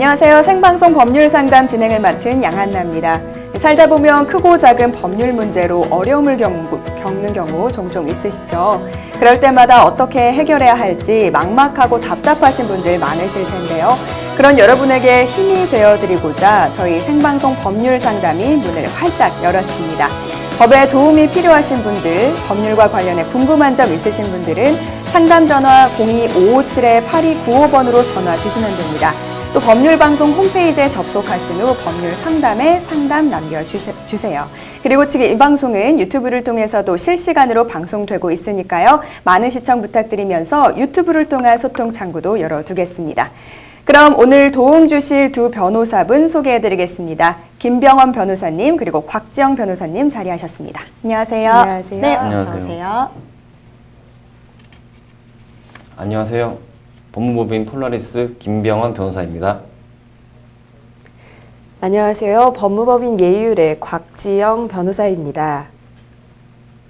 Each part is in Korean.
안녕하세요. 생방송 법률 상담 진행을 맡은 양한나입니다. 살다 보면 크고 작은 법률 문제로 어려움을 겪는 경우 종종 있으시죠. 그럴 때마다 어떻게 해결해야 할지 막막하고 답답하신 분들 많으실 텐데요. 그런 여러분에게 힘이 되어드리고자 저희 생방송 법률 상담이 문을 활짝 열었습니다. 법에 도움이 필요하신 분들, 법률과 관련해 궁금한 점 있으신 분들은 상담 전화 02-557-8295번으로 전화 주시면 됩니다. 또 법률방송 홈페이지에 접속하신 후 법률 상담에 상담 남겨주세요. 그리고 지금 이 방송은 유튜브를 통해서도 실시간으로 방송되고 있으니까요. 많은 시청 부탁드리면서 유튜브를 통한 소통 창구도 열어두겠습니다. 그럼 오늘 도움 주실 두 변호사분 소개해드리겠습니다. 김병원 변호사님 그리고 곽지영 변호사님 자리하셨습니다. 안녕하세요. 안녕하세요. 네, 안녕하세요. 어서 오세요. 안녕하세요. 법무법인 폴라리스 김병원 변호사입니다. 안녕하세요. 법무법인 예율의 곽지영 변호사입니다.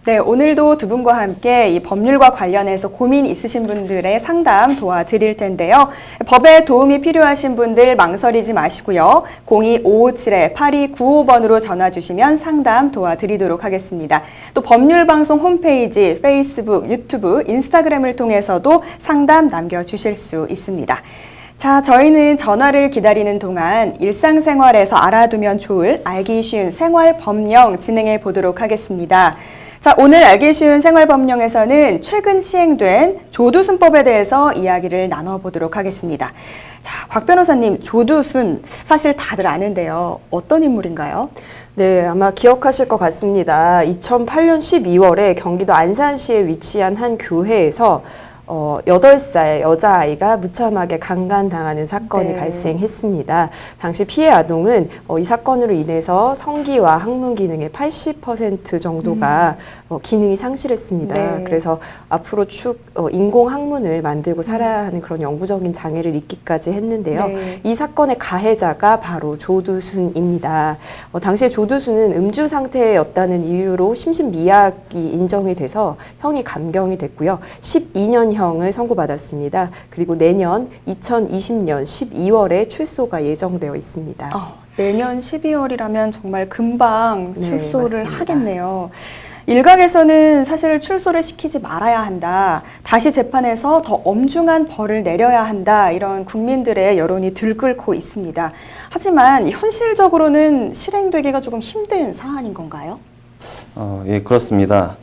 네, 오늘도 두 분과 함께 이 법률과 관련해서 고민 있으신 분들의 상담 도와드릴 텐데요. 법에 도움이 필요하신 분들 망설이지 마시고요. 02-557-8295번으로 전화 주시면 상담 도와드리도록 하겠습니다. 또 법률방송 홈페이지, 페이스북, 유튜브, 인스타그램을 통해서도 상담 남겨주실 수 있습니다. 자, 저희는 전화를 기다리는 동안 일상생활에서 알아두면 좋을 알기 쉬운 생활법령 진행해 보도록 하겠습니다. 자, 오늘 알기 쉬운 생활법령에서는 최근 시행된 조두순법에 대해서 이야기를 나눠보도록 하겠습니다. 자, 곽 변호사님, 조두순 사실 다들 아는데요. 어떤 인물인가요? 네, 아마 기억하실 것 같습니다. 2008년 12월에 경기도 안산시에 위치한 한 교회에서 8살 여자아이가 무참하게 강간당하는 사건이 발생했습니다. 당시 피해 아동은 이 사건으로 인해서 성기와 항문 기능의 80% 정도가 기능이 상실했습니다. 네. 그래서 앞으로 인공 항문을 만들고 살아야 하는 그런 영구적인 장애를 입기까지 했는데요. 네. 이 사건의 가해자가 바로 조두순입니다. 당시에 조두순은 음주 상태였다는 이유로 심신미약이 인정이 돼서 형이 감경이 됐고요. 12년형을 선고받았습니다. 그리고 내년 2020년 12월에 출소가 예정되어 있습니다. 내년 12월이라면 정말 금방 네, 출소를 맞습니다. 하겠네요. 일각에서는 사실 출소를 시키지 말아야 한다. 다시 재판에서 더 엄중한 벌을 내려야 한다. 이런 국민들의 여론이 들끓고 있습니다. 하지만 현실적으로는 실행되기가 조금 힘든 사안인 건가요? 예, 그렇습니다.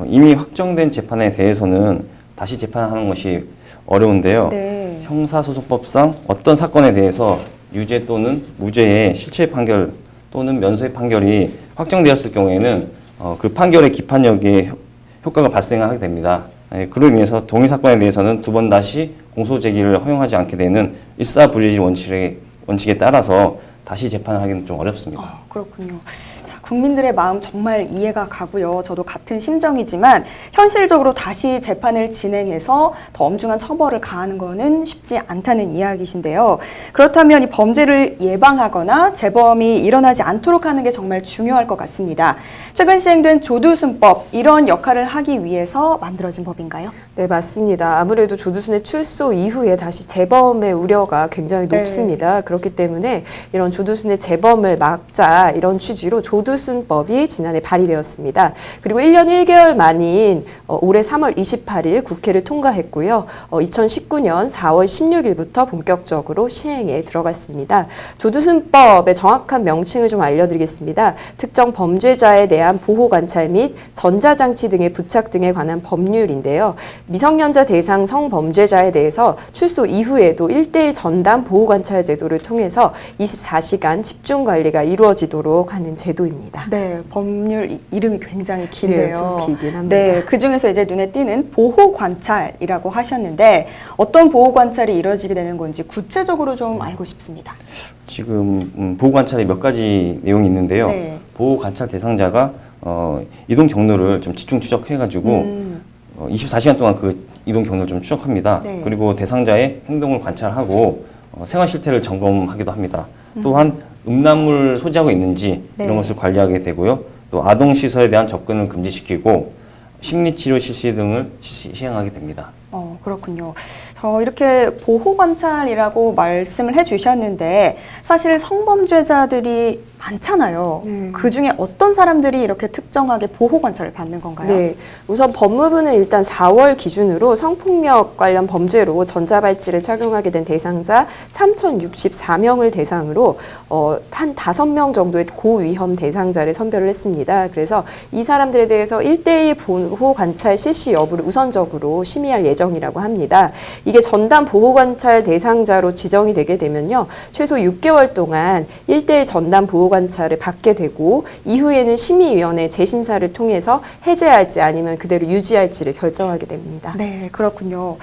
이미 확정된 재판에 대해서는 다시 재판하는 것이 어려운데요. 네. 형사소송법상 어떤 사건에 대해서 유죄 또는 무죄의 실체 판결 또는 면소의 판결이 확정되었을 경우에는 그 판결의 기판력에 효과가 발생하게 됩니다. 예, 그로 인해서 동일 사건에 대해서는 두 번 다시 공소 제기를 허용하지 않게 되는 일사불일의 원칙에 따라서 다시 재판을 하기는 좀 어렵습니다. 그렇군요. 자, 국민들의 마음 정말 이해가 가고요. 저도 같은 심정이지만 현실적으로 다시 재판을 진행해서 더 엄중한 처벌을 가하는 것은 쉽지 않다는 이야기신데요. 그렇다면 이 범죄를 예방하거나 재범이 일어나지 않도록 하는 게 정말 중요할 것 같습니다. 최근 시행된 조두순법, 이런 역할을 하기 위해서 만들어진 법인가요? 네, 맞습니다. 아무래도 조두순의 출소 이후에 다시 재범의 우려가 굉장히 높습니다. 그렇기 때문에 이런 조두순의 재범을 막자 이런 취지로 조두순법이 지난해 발의되었습니다. 그리고 1년 1개월 만인 올해 3월 28일 국회를 통과했고요. 2019년 4월 16일부터 본격적으로 시행에 들어갔습니다. 조두순법의 정확한 명칭을 좀 알려드리겠습니다. 특정 범죄자에 대한 보호관찰 및 전자장치 등의 부착 등에 관한 법률인데요. 미성년자 대상 성범죄자에 대해서 출소 이후에도 1:1 전담 보호관찰 제도를 통해서 24시간 집중관리가 이루어지도록 하는 제도입니다. 네, 법률 이름이 굉장히 긴데요. 좀 길긴 합니다. 네, 그 중에서 이제 눈에 띄는 보호 관찰이라고 하셨는데 어떤 보호 관찰이 이루어지게 되는 건지 구체적으로 좀 알고 싶습니다. 지금 보호 관찰에 몇 가지 내용이 있는데요. 네. 보호 관찰 대상자가 이동 경로를 좀 집중 추적해가지고 24시간 동안 그 이동 경로를 좀 추적합니다. 네. 그리고 대상자의 행동을 관찰하고 생활 실태를 점검하기도 합니다. 또한 음란물 소지하고 있는지 네. 이런 것을 관리하게 되고요. 또 아동 시설에 대한 접근을 금지시키고 심리치료 실시 등을 시행하게 됩니다. 그렇군요. 이렇게 보호관찰이라고 말씀을 해주셨는데 사실 성범죄자들이 많잖아요. 네. 그중에 어떤 사람들이 이렇게 특정하게 보호관찰을 받는 건가요? 네, 우선 법무부는 일단 4월 기준으로 성폭력 관련 범죄로 전자발찌를 착용하게 된 대상자 3,064명을 대상으로 한 5명 정도의 고위험 대상자를 선별을 했습니다. 그래서 이 사람들에 대해서 1대1 보호관찰 실시 여부를 우선적으로 심의할 예정이라고 합니다. 이게 전담 보호관찰 대상자로 지정이 되게 되면요, 최소 6개월 동안 1대1 전담 보호관찰을 받게 되고 이후에는 심의위원회 재심사를 통해서 해제할지 아니면 그대로 유지할지를 결정하게 됩니다. 네, 그렇군요.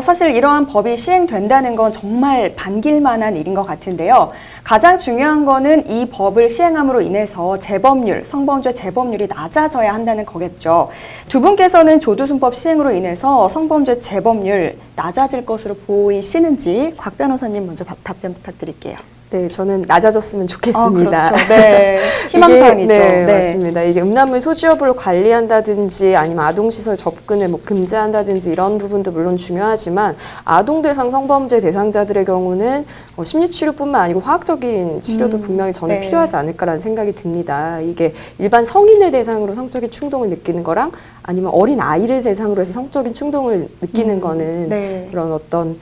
사실 이러한 법이 시행된다는 건 정말 반길만한 일인 것 같은데요. 가장 중요한 거는 이 법을 시행함으로 인해서 재범률, 성범죄 재범률이 낮아져야 한다는 거겠죠. 두 분께서는 조두순법 시행으로 인해서 성범죄 재범률 낮아질 것으로 보이시는지 곽 변호사님 먼저 답변 부탁드릴게요. 네, 저는 낮아졌으면 좋겠습니다. 그렇죠. 네, 희망사항이죠. 네, 맞습니다. 이게 음란물 소지 여부를 관리한다든지 아니면 아동시설 접근을 금지한다든지 이런 부분도 물론 중요하지만 아동 대상 성범죄 대상자들의 경우는 심리치료뿐만 아니고 화학적인 치료도 분명히 저는 네. 필요하지 않을까라는 생각이 듭니다. 이게 일반 성인을 대상으로 성적인 충동을 느끼는 거랑 아니면 어린 아이를 대상으로 해서 성적인 충동을 느끼는 거는 네. 그런 어떤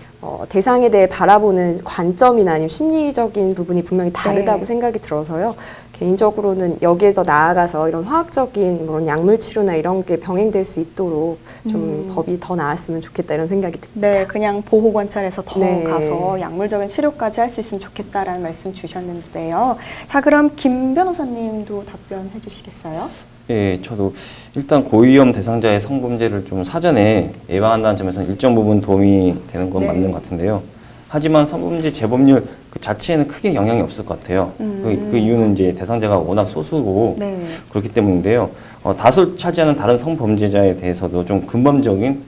대상에 대해 바라보는 관점이나 아니면 심리적인 부분이 분명히 다르다고 네. 생각이 들어서요. 개인적으로는 여기에 더 나아가서 이런 화학적인 그런 약물 치료나 이런 게 병행될 수 있도록 좀 법이 더 나았으면 좋겠다 이런 생각이 듭니다. 네, 그냥 보호관찰에서 더 네. 가서 약물적인 치료까지 할 수 있으면 좋겠다라는 말씀 주셨는데요. 자, 그럼 김 변호사님도 답변해 주시겠어요? 예, 저도 일단 고위험 대상자의 성범죄를 좀 사전에 예방한다는 점에서는 일정 부분 도움이 되는 건 네. 맞는 것 같은데요. 하지만 성범죄 재범률 그 자체에는 크게 영향이 없을 것 같아요. 그 이유는 이제 대상자가 워낙 소수고 네. 그렇기 때문인데요. 다수를 차지하는 다른 성범죄자에 대해서도 좀 근본적인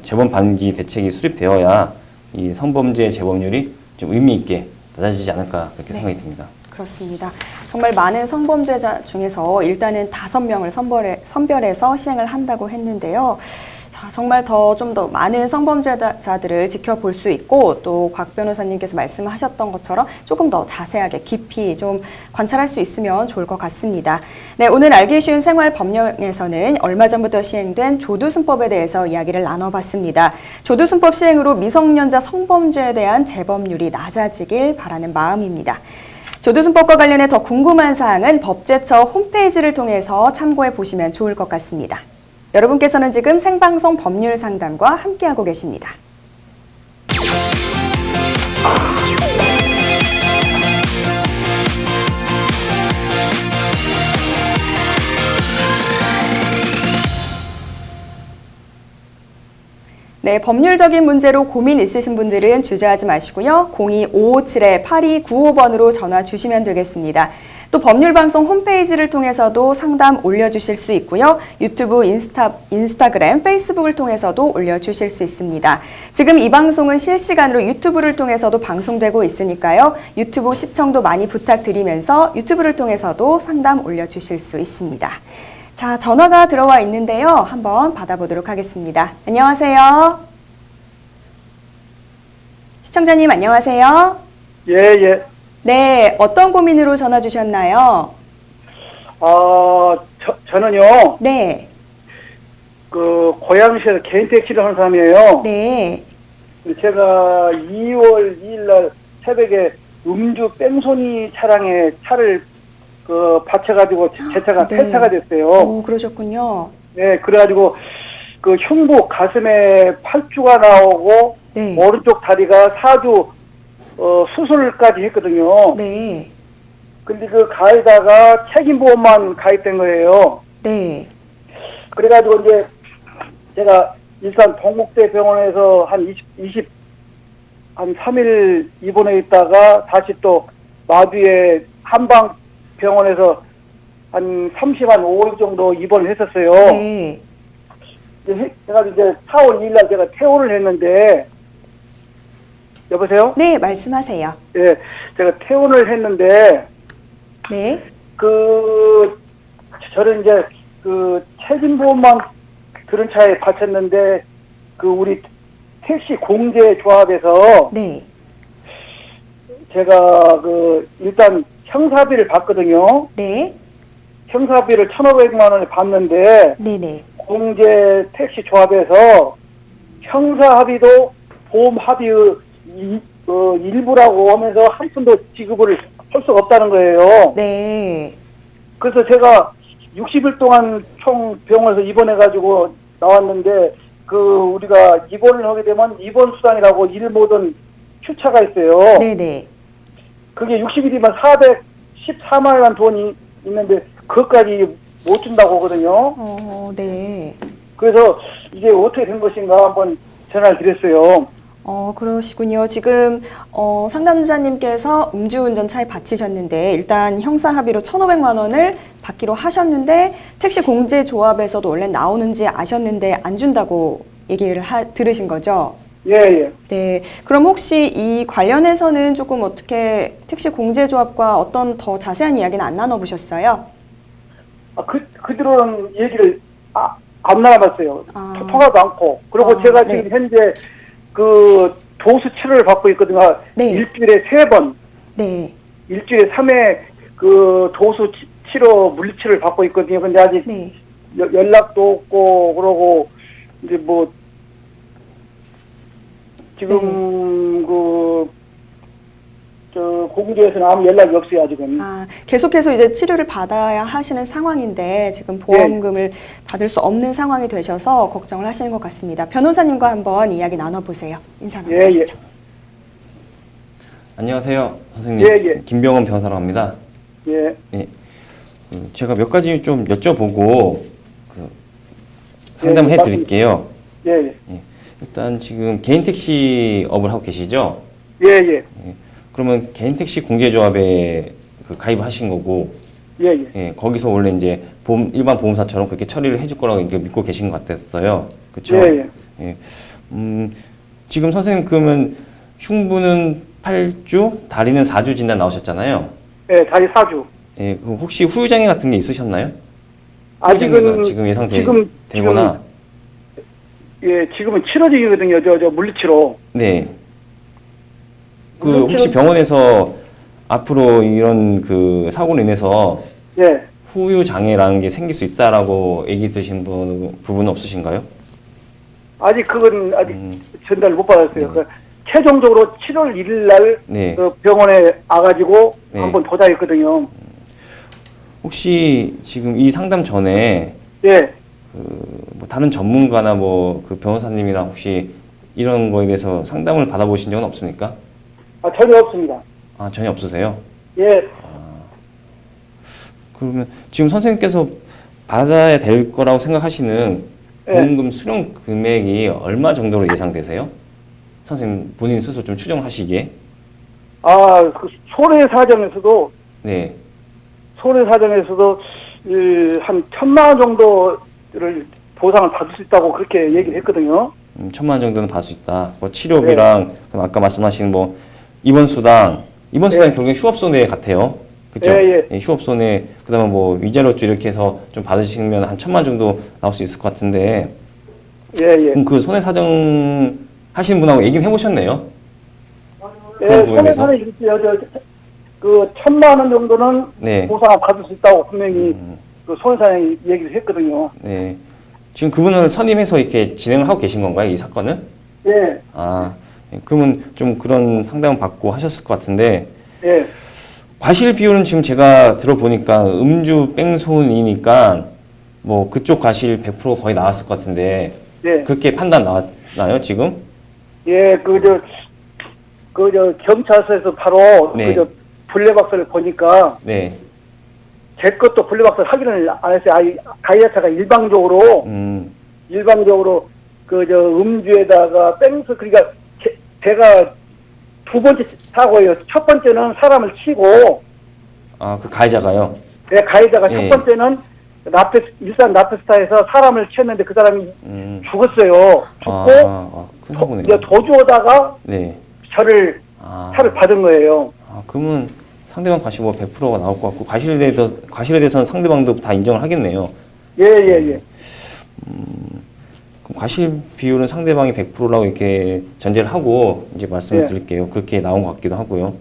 재범 방지 대책이 수립되어야 이 성범죄 재범률이 좀 의미 있게 낮아지지 않을까 그렇게 네. 생각이 듭니다. 그렇습니다. 정말 많은 성범죄자 중에서 일단은 5명을 선별해서 시행을 한다고 했는데요. 자, 정말 좀 더 많은 성범죄자들을 지켜볼 수 있고 또 곽 변호사님께서 말씀하셨던 것처럼 조금 더 자세하게 깊이 좀 관찰할 수 있으면 좋을 것 같습니다. 네, 오늘 알기 쉬운 생활 법령에서는 얼마 전부터 시행된 조두순법에 대해서 이야기를 나눠봤습니다. 조두순법 시행으로 미성년자 성범죄에 대한 재범률이 낮아지길 바라는 마음입니다. 조두순법과 관련해 더 궁금한 사항은 법제처 홈페이지를 통해서 참고해 보시면 좋을 것 같습니다. 여러분께서는 지금 생방송 법률 상담과 함께하고 계십니다. 네, 법률적인 문제로 고민 있으신 분들은 주저하지 마시고요. 02-557-8295번으로 전화 주시면 되겠습니다. 또 법률방송 홈페이지를 통해서도 상담 올려주실 수 있고요. 유튜브, 인스타그램, 페이스북을 통해서도 올려주실 수 있습니다. 지금 이 방송은 실시간으로 유튜브를 통해서도 방송되고 있으니까요. 유튜브 시청도 많이 부탁드리면서 유튜브를 통해서도 상담 올려주실 수 있습니다. 자, 전화가 들어와 있는데요. 한번 받아보도록 하겠습니다. 안녕하세요. 시청자님 안녕하세요. 예, 예. 네, 어떤 고민으로 전화 주셨나요? 저는요, 네, 고양시에서 개인 택시를 하는 사람이에요. 네, 제가 2월 2일 날 새벽에 음주 뺑소니 차량에 차를 받쳐가지고 제 차가 네. 폐차가 됐어요. 오, 그러셨군요. 네, 그래가지고 흉부 가슴에 8주가 나오고 네, 오른쪽 다리가 4주 수술까지 했거든요. 네, 근데 그 가에다가 책임보험만 가입된 거예요. 네, 그래가지고 이제 제가 일산 동국대병원에서 한 3일 입원해 있다가 다시 또 마주에 한방병원에서 한 5일 정도 입원을 했었어요. 네, 그래가지고 이제 4월 2일 날 제가 퇴원을 했는데, 여보세요? 네, 말씀하세요. 예, 제가 퇴원을 했는데, 네, 저는 이제 책임보험만 그런 차에 바쳤는데, 우리 택시 공제 조합에서 네. 제가 일단 형사비를 받거든요. 네. 형사비를 1,500만 원을 받는데 네네. 공제 택시 조합에서 형사 합의도 보험 합의의 일부라고 하면서 한 푼도 지급을 할 수가 없다는 거예요. 네. 그래서 제가 60일 동안 총 병원에서 입원해가지고 나왔는데 우리가 입원을 하게 되면 입원 수당이라고 일 모든 휴차가 있어요. 네네. 그게 60일이면 414만 원 돈이 있는데 그것까지 못 준다고 하거든요. 네. 그래서 이게 어떻게 된 것인가 한번 전화를 드렸어요. 그러시군요. 지금 상담자님께서 음주운전 차에 바치셨는데 일단 형사 합의로 1,500만 원을 받기로 하셨는데 택시 공제 조합에서도 원래 나오는지 아셨는데 안 준다고 얘기를 들으신 거죠? 예, 예. 네. 그럼 혹시 이 관련해서는 조금 어떻게 택시 공제 조합과 어떤 더 자세한 이야기는 안 나눠보셨어요? 그들은 얘기를 안 나눠봤어요. 아. 통화도 않고. 그리고 제가 네. 지금 현재 도수 치료를 받고 있거든요. 네. 일주일에 3번, 네. 일주일에 3회 도수 치료 물리치료를 받고 있거든요. 근데 아직 네. 연락도 없고 그러고 이제 뭐 지금 공주에서는 아무 연락이 없어요 아직은. 계속해서 이제 치료를 받아야 하시는 상황인데 지금 보험금을 받을 수 없는 상황이 되셔서 걱정을 하시는 것 같습니다. 변호사님과 한번 이야기 나눠보세요. 인사 나누시죠. 안녕하세요, 선생님. 예. 김병원 변호사라고 합니다. 예. 네. 제가 몇 가지 좀 여쭤보고 상담을 해드릴게요. 예. 일단 지금 개인 택시업을 하고 계시죠? 예. 그러면 개인 택시 공제조합에 가입을 하신 거고, 예. 거기서 원래 이제 일반 보험사처럼 그렇게 처리를 해줄 거라고 믿고 계신 것 같았어요. 그렇죠? 예. 지금 선생님 그러면 흉부는 8주, 다리는 4주 진단 나오셨잖아요. 예, 다리 4주. 그럼 혹시 후유장애 같은 게 있으셨나요? 아직은 지금 예상되거나. 지금은 치료 중이거든요. 저 물리치료. 네. 혹시 병원에서 앞으로 이런 사고로 인해서 후유 장애라는 게 생길 수 있다라고 얘기 드신 부분은 없으신가요? 아직 그건 전달을 못 받았어요. 최종적으로 7월 1일 날 병원에 와가지고 한번 도착했거든요. 혹시 지금 이 상담 전에 뭐 다른 전문가나 변호사님이랑 혹시 이런 거에 대해서 상담을 받아보신 적은 없습니까? 전혀 없습니다. 전혀 없으세요? 예. 그러면 지금 선생님께서 받아야 될 거라고 생각하시는 보험금 수령 금액이 얼마 정도로 예상되세요? 선생님 본인 스스로 좀 추정하시기에. 손해 사정에서도 한 1,000만 원 정도를 보상을 받을 수 있다고 그렇게 얘기를 했거든요. 1,000만 원 정도는 받을 수 있다. 치료비랑 그럼 아까 말씀하신 입원 수당 결국엔 휴업손해 같아요. 그렇죠? 휴업손해 그다음에 위자료주 이렇게 해서 좀 받으시면 한 1,000만 원 정도 나올 수 있을 것 같은데. 그럼 그 손해 사정 하시는 분하고 얘기는 해보셨네요. 손해 사정 있어요. 1,000만 원 정도는 보상을 받을 수 있다고 분명히 손해 사정 얘기를 했거든요. 네. 지금 그분을 선임해서 이렇게 진행을 하고 계신 건가요, 이 사건은? 네. 그러면 좀 그런 상담을 받고 하셨을 것 같은데. 네. 과실 비율은 지금 제가 들어보니까 음주 뺑소니니까 그쪽 과실 100% 거의 나왔을 것 같은데. 그렇게 판단 나왔나요, 지금? 경찰서에서 바로 블랙박스를 보니까 제 것도 블랙박스 확인을 안 했어요. 가해자가 일방적으로 음주에다가 그러니까 제가 두 번째 사고예요. 첫 번째는 사람을 치고. 그 가해자가요? 네, 가해자가 첫 번째는 일산 라페스타에서 사람을 쳤는데 그 사람이 죽었어요. 죽고 도주하다가 차를 받은 거예요. 그러면 상대방 과실 100%가 나올 것 같고 과실에 대해서는 상대방도 다 인정을 하겠네요. 예. 그럼 과실 비율은 상대방이 100%라고 이렇게 전제를 하고 이제 말씀을 예. 드릴게요. 그렇게 나온 것 같기도 하고요.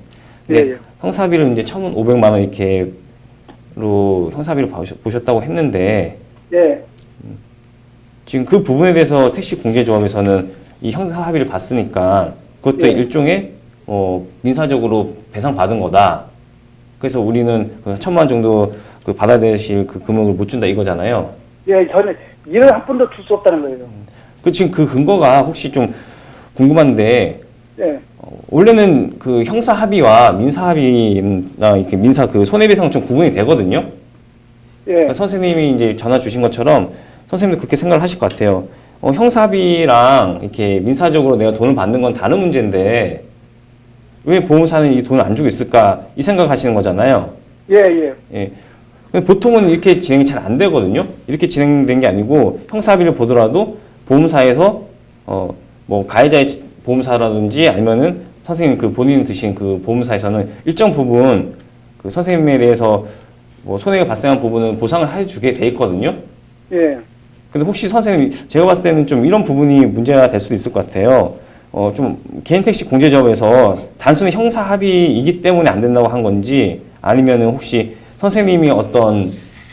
근데 예, 예. 형사비를 이제 1,500만 원 이렇게로 형사비를 보셨다고 했는데 예. 지금 그 부분에 대해서 택시 공제조합에서는 이 형사 합의를 봤으니까 그것도 예. 일종의 민사적으로 배상받은 거다. 그래서 우리는 그 1,000만 원 정도 그 받아야 되실 그 금액을 못 준다 이거잖아요. 예, 저는 일을 한 번도 줄 수 없다는 거예요. 그 지금 그 근거가 혹시 좀 궁금한데 예. 원래는 그 형사 합의와 민사 합의나 이렇게 민사 그 손해배상 좀 구분이 되거든요. 예. 그러니까 선생님이 이제 전화 주신 것처럼 선생님도 그렇게 생각을 하실 것 같아요. 형사 합의랑 이렇게 민사적으로 내가 돈을 받는 건 다른 문제인데 왜 보험사는 이 돈을 안 주고 있을까 이 생각하시는 거잖아요. 예, 예. 예. 근데 보통은 이렇게 진행이 잘 안 되거든요. 이렇게 진행된 게 아니고 형사 합의를 보더라도 보험사에서 뭐 가해자의 보험사라든지 아니면은 선생님 그 본인 드신 그 보험사에서는 일정 부분 그 선생님에 대해서 뭐 손해가 발생한 부분은 보상을 해주게 돼 있거든요. 예. 근데 혹시 선생님 제가 봤을 때는 좀 이런 부분이 문제가 될 수도 있을 것 같아요. 좀 개인 택시 공제조합에서 단순히 형사 합의이기 때문에 안 된다고 한 건지 아니면은 혹시 선생님이 어떤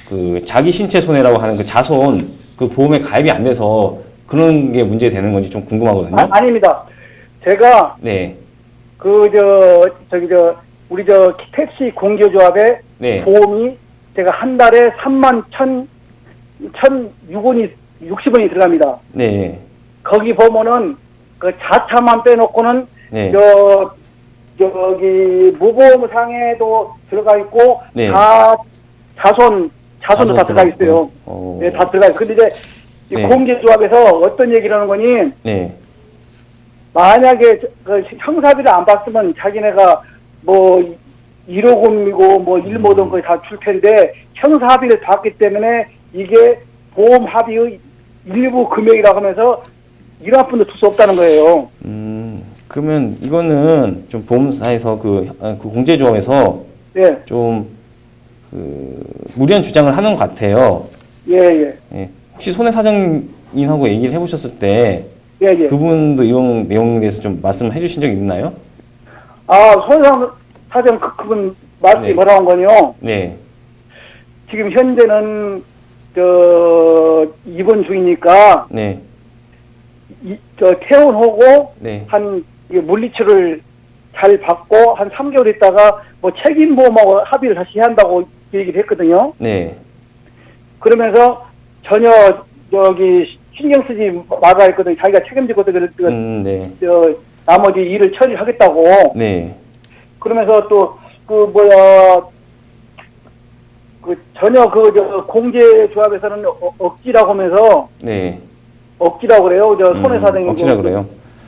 그 자기 신체 손해라고 하는 그 자손 그 보험에 가입이 안 돼서 그런 게 문제 되는 건지 좀 궁금하거든요. 아닙니다. 제가 네. 우리 택시 공제조합의 네. 보험이 제가 한 달에 31,006원이 60원이 들어갑니다. 네. 거기 보면은 그 자차만 빼놓고는 네. 여기 무보험상에도 들어가 있고 네. 다 자손도 다 들어가 있어요. 네, 다 들어가 있어요. 근데 이제 이 네. 공제조합에서 어떤 얘기를 하는 거니 네. 만약에 그 형사비를 안 받으면 자기네가 뭐 1호금이고 뭐 1모든 거의 다 줄 텐데 형사합의를 받기 때문에 이게 보험 합의의 일부 금액이라고 하면서 1원 한 푼도 줄 수 없다는 거예요. 그러면 이거는 좀 보험사에서 그 공제조합에서 예, 좀 그 무리한 주장을 하는 것 같아요. 예, 예, 예. 혹시 손해사정인하고 얘기를 해보셨을 때 예, 예. 그분도 이런 내용에 대해서 좀 말씀해 주신 적 있나요? 손해사정 그분 말씀이 네. 뭐라고 한 거요? 네. 지금 현재는 입원 중이니까 네. 퇴원하고 네. 이게 물리치료를 잘 받고 한 3개월 있다가 뭐 책임보험하고 합의를 다시 해야 한다고 얘기를 했거든요. 네. 그러면서 전혀 신경 쓰지 말아 했거든요. 자기가 책임지거든. 네. 나머지 일을 처리하겠다고. 네. 그러면서 또 전혀 공제조합에서는 억지라고 하면서 네. 억지라고 그래요. 손해사정이 억지라 그래요.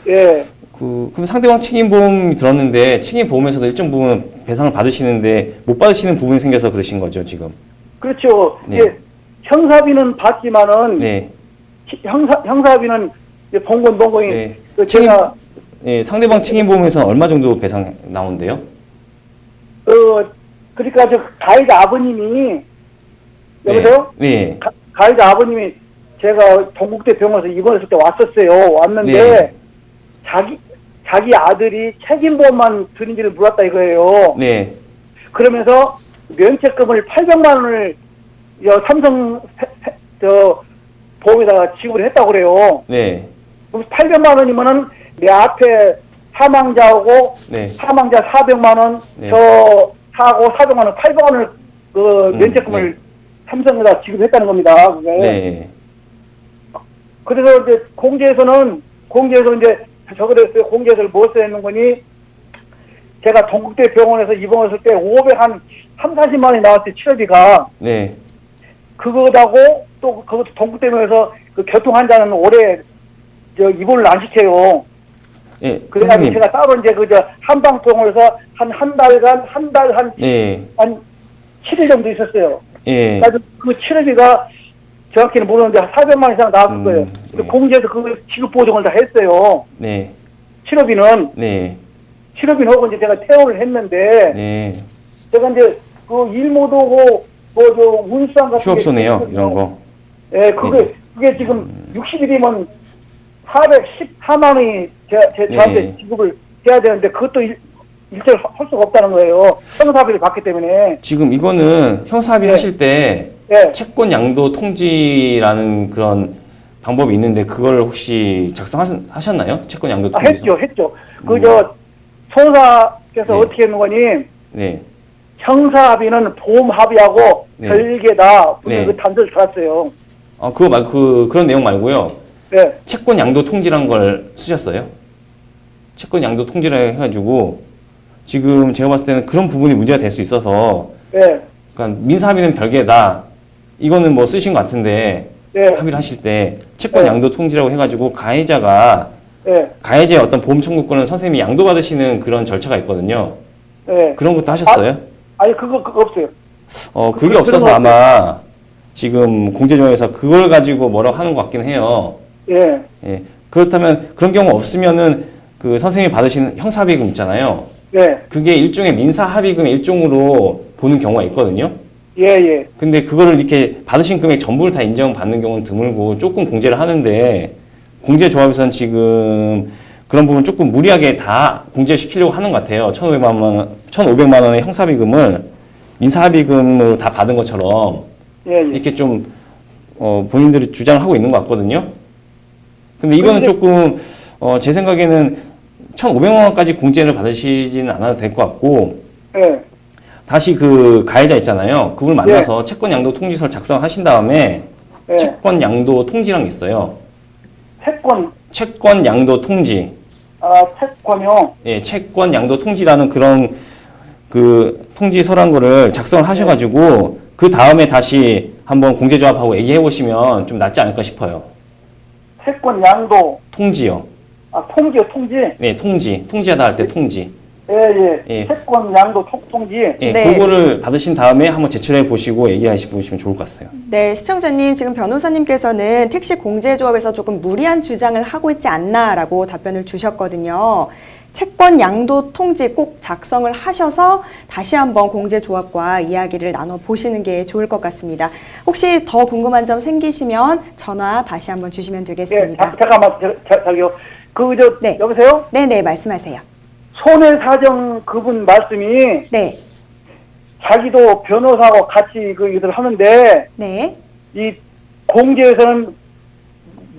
예. 그럼 상대방 책임보험이 들었는데 책임보험에서도 일정 부분 배상을 받으시는데 못 받으시는 부분이 생겨서 그러신 거죠, 지금? 그렇죠. 네. 예. 형사비는 받지만은 네. 형사비는 봉건이 네. 제가 예, 상대방 책임보험에서는 얼마 정도 배상 나온대요? 그러니까 가해자 아버님이 여보세요? 네. 가해자 아버님이 제가 동국대 병원에서 입원했을 때 왔었어요. 왔는데 네. 자기 아들이 책임보험만 드는지를 몰랐다 이거예요. 네. 그러면서 면책금을 800만 원을 삼성 보험에다가 지급을 했다고 그래요. 네. 800만 원이면은 내 앞에 사망자하고 네. 사망자 400만 원, 네. 저 사고 400만 원, 800원을 면책금을 네. 삼성에다 지급했다는 겁니다. 그게. 네. 그래서 이제 공제에서 이제 저거를 공제에서 무엇을 했는 거니? 제가 동국대 병원에서 입원했을 때 40만 원이 나왔어요, 치료비가. 네. 그거하고 또 그것도 동국대 병원에서 그 교통환자는 올해 입원을 안 시켜요. 예, 그래가지고 선생님. 제가 따로 이제 한방병원에서 한 달간 한 네. 7일 정도 있었어요. 예. 그래서 그 치료비가 정확히는 모르는데 400만 원 이상 나왔을 거예요. 근데 네. 공제에서 그 지급 보증을 다 했어요. 네. 치료비는 하고 이제 제가 퇴원을 했는데 네. 제가 이제 그 일 못 오고 운수상 같은 휴업소네요, 이런 거. 예, 그게 네. 그게 지금 60일이면 414만 원이 저한테 네. 지급을 해야 되는데 그것도 일절 할 수가 없다는 거예요. 형사비를 받기 때문에. 지금 이거는 형사합의 네. 하실 때 네. 채권 양도 통지라는 그런 방법이 있는데 그걸 혹시 작성하셨나요? 채권 양도 통지. 했죠. 그저 소사께서 네. 어떻게 했는 거니? 네. 형사합의는 보험합의하고 네. 별개다. 분명히 네. 그 단서를 달았어요. 그거 그런 내용 말고요. 네. 채권 양도 통지란 걸 쓰셨어요? 채권 양도 통지라 해가지고 지금 제가 봤을 때는 그런 부분이 문제가 될 수 있어서 네. 그러니까 민사합의는 별개다. 이거는 뭐 쓰신 것 같은데 네. 합의를 하실 때 채권 네. 양도 통지라고 해가지고 가해자가 네. 가해자의 어떤 보험 청구권을 선생님이 양도받으시는 그런 절차가 있거든요. 네. 그런 것도 하셨어요? 아니 그거 없어요. 그게 그런 없어서 거 아마 지금 공제조항에서 그걸 가지고 뭐라고 하는 것 같긴 해요. 예. 예. 그렇다면 그런 경우 없으면은 그 선생님이 받으시는 형사합의금 있잖아요. 네. 그게 일종의 민사합의금의 일종으로 보는 경우가 있거든요. 예. 근데 그거를 이렇게 받으신 금액 전부를 다 인정받는 경우는 드물고 조금 공제를 하는데 공제조합에서는 지금 그런 부분 조금 무리하게 다 공제시키려고 하는 것 같아요. 1,500만 원의 형사합의금을 민사합의금으로 다 받은 것처럼 예. 이렇게 좀 본인들이 주장을 하고 있는 것 같거든요. 근데 이거는 근데- 조금 제 생각에는 1,500만 원까지 공제를 받으시지는 않아도 될 것 같고 예. 다시 그 가해자 있잖아요. 그분을 만나서 채권 양도 통지서를 작성하신 다음에 예. 채권 양도 통지란 게 있어요. 채권 양도 통지. 채권요. 예, 채권 양도 통지라는 그런 그 통지서란 거를 작성을 하셔가지고 그 다음에 다시 한번 공제조합하고 얘기해 보시면 좀 낫지 않을까 싶어요. 채권 양도. 통지요. 통지. 네, 통지하다 할 때 통지. 예. 예. 채권 양도 통지. 예, 네. 그거를 받으신 다음에 한번 제출해 보시고 얘기하시 보시면 좋을 것 같아요. 네, 시청자님, 지금 변호사님께서는 택시 공제조합에서 조금 무리한 주장을 하고 있지 않나라고 답변을 주셨거든요. 채권 양도 통지 꼭 작성을 하셔서 다시 한번 공제조합과 이야기를 나눠보시는 게 좋을 것 같습니다. 혹시 더 궁금한 점 생기시면 전화 다시 한번 주시면 예. 되겠습니다. 잠깐만. 저기요. 네. 여보세요? 네네, 말씀하세요. 손해사정 그분 말씀이 네, 자기도 변호사하고 같이 그 일을 하는데 네, 이 공제에서는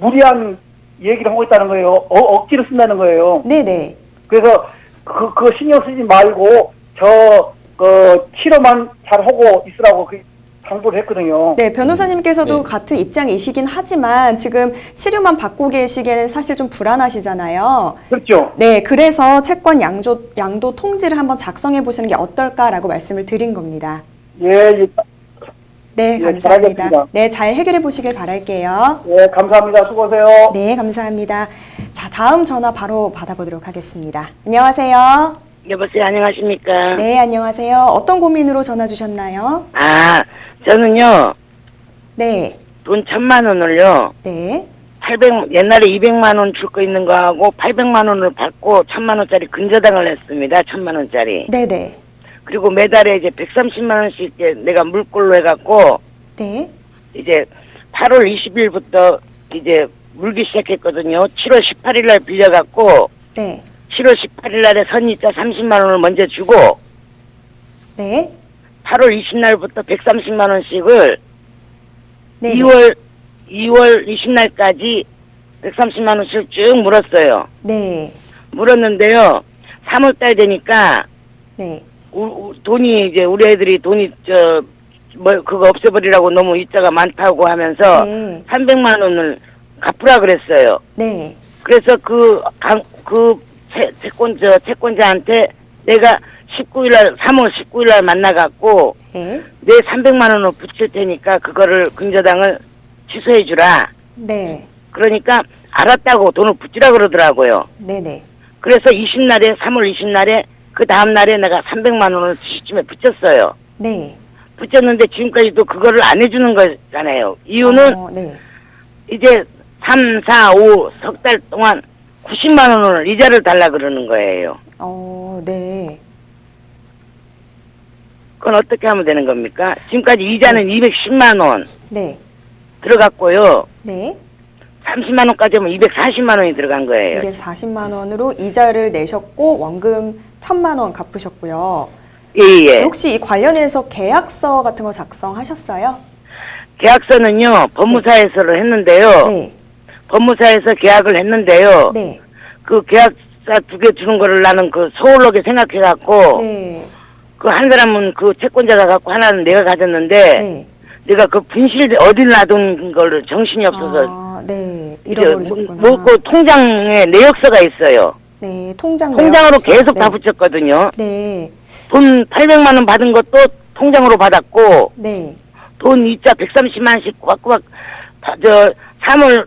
무리한 얘기를 하고 있다는 거예요. 억지로 쓴다는 거예요. 네네. 그래서 그거 신경 쓰지 말고 치료만 잘 하고 있으라고 그 당부를 했거든요. 네, 변호사님께서도 네. 같은 입장이시긴 하지만 지금 치료만 받고 계시기에는 사실 좀 불안하시잖아요. 그렇죠. 네, 그래서 채권 양도 통지를 한번 작성해 보시는 게 어떨까라고 말씀을 드린 겁니다. 예. 네, 예, 감사합니다. 잘하겠습니다. 네, 잘 해결해 보시길 바랄게요. 예, 감사합니다. 수고하세요. 네, 감사합니다. 자, 다음 전화 바로 받아보도록 하겠습니다. 안녕하세요. 여보세요, 안녕하십니까? 네, 안녕하세요. 어떤 고민으로 전화 주셨나요? 저는요, 네, 돈 1,000만 원을요, 네, 옛날에 200만 원 줄 거 있는 거 하고 800만 원을 받고 1,000만 원짜리 근저당을 했습니다. 1,000만 원짜리. 네, 네, 그리고 매달에 이제 130만 원씩 이제 내가 물꼴로 해갖고, 네, 이제 8월 20일부터 이제 물기 시작했거든요. 7월 18일 날 빌려갖고, 네, 7월 18일 날에 선이자 30만 원을 먼저 주고, 네, 8월 20날부터 130만 원씩을 네, 2월 20날까지 130만 원씩 쭉 물었어요. 네, 물었는데요. 3월달 되니까 네, 돈이 이제 우리 애들이 돈이 그거 없애버리라고 너무 이자가 많다고 하면서 네. 300만 원을 갚으라 그랬어요. 네, 그래서 채권자한테 내가 3월 19일날 만나갖고 네, 내 300만 원을 붙일 테니까 그거를 근저당을 취소해 주라. 네, 그러니까 알았다고 돈을 붙이라 그러더라고요. 네, 네, 그래서 3월 20날에 그 다음 날에 내가 300만 원을 시쯤에 붙였어요. 네. 붙였는데 지금까지도 그거를 안 해주는 거잖아요. 이유는 네. 이제 3, 4, 5 석 달 동안 90만 원을 이자를 달라 그러는 거예요. 네. 그건 어떻게 하면 되는 겁니까? 지금까지 이자는 210만 원. 네. 들어갔고요. 네. 30만 원까지 하면 240만 원이 들어간 거예요. 240만 원으로 이자를 내셨고 원금 1,000만 원 갚으셨고요. 예. 혹시 이 관련해서 계약서 같은 거 작성하셨어요? 계약서는요, 법무사에서를 했는데요. 네. 법무사에서 계약을 했는데요. 네. 그 계약서 2개 주는 거를 나는 그 소홀하게 생각해갖고, 네. 그 한 사람은 그 채권자가 갖고 하나는 내가 가졌는데, 네. 내가 그 분실 어디 놔둔 걸 정신이 없어서, 아, 네. 이제 잃어버리셨구나. 그 통장에 내역서가 있어요. 네. 통장으로 통장으로 계속 네. 다 붙였거든요. 네. 돈 800만 원 받은 것도 통장으로 받았고, 네. 돈 이자 130만씩 꼬박꼬박, 3월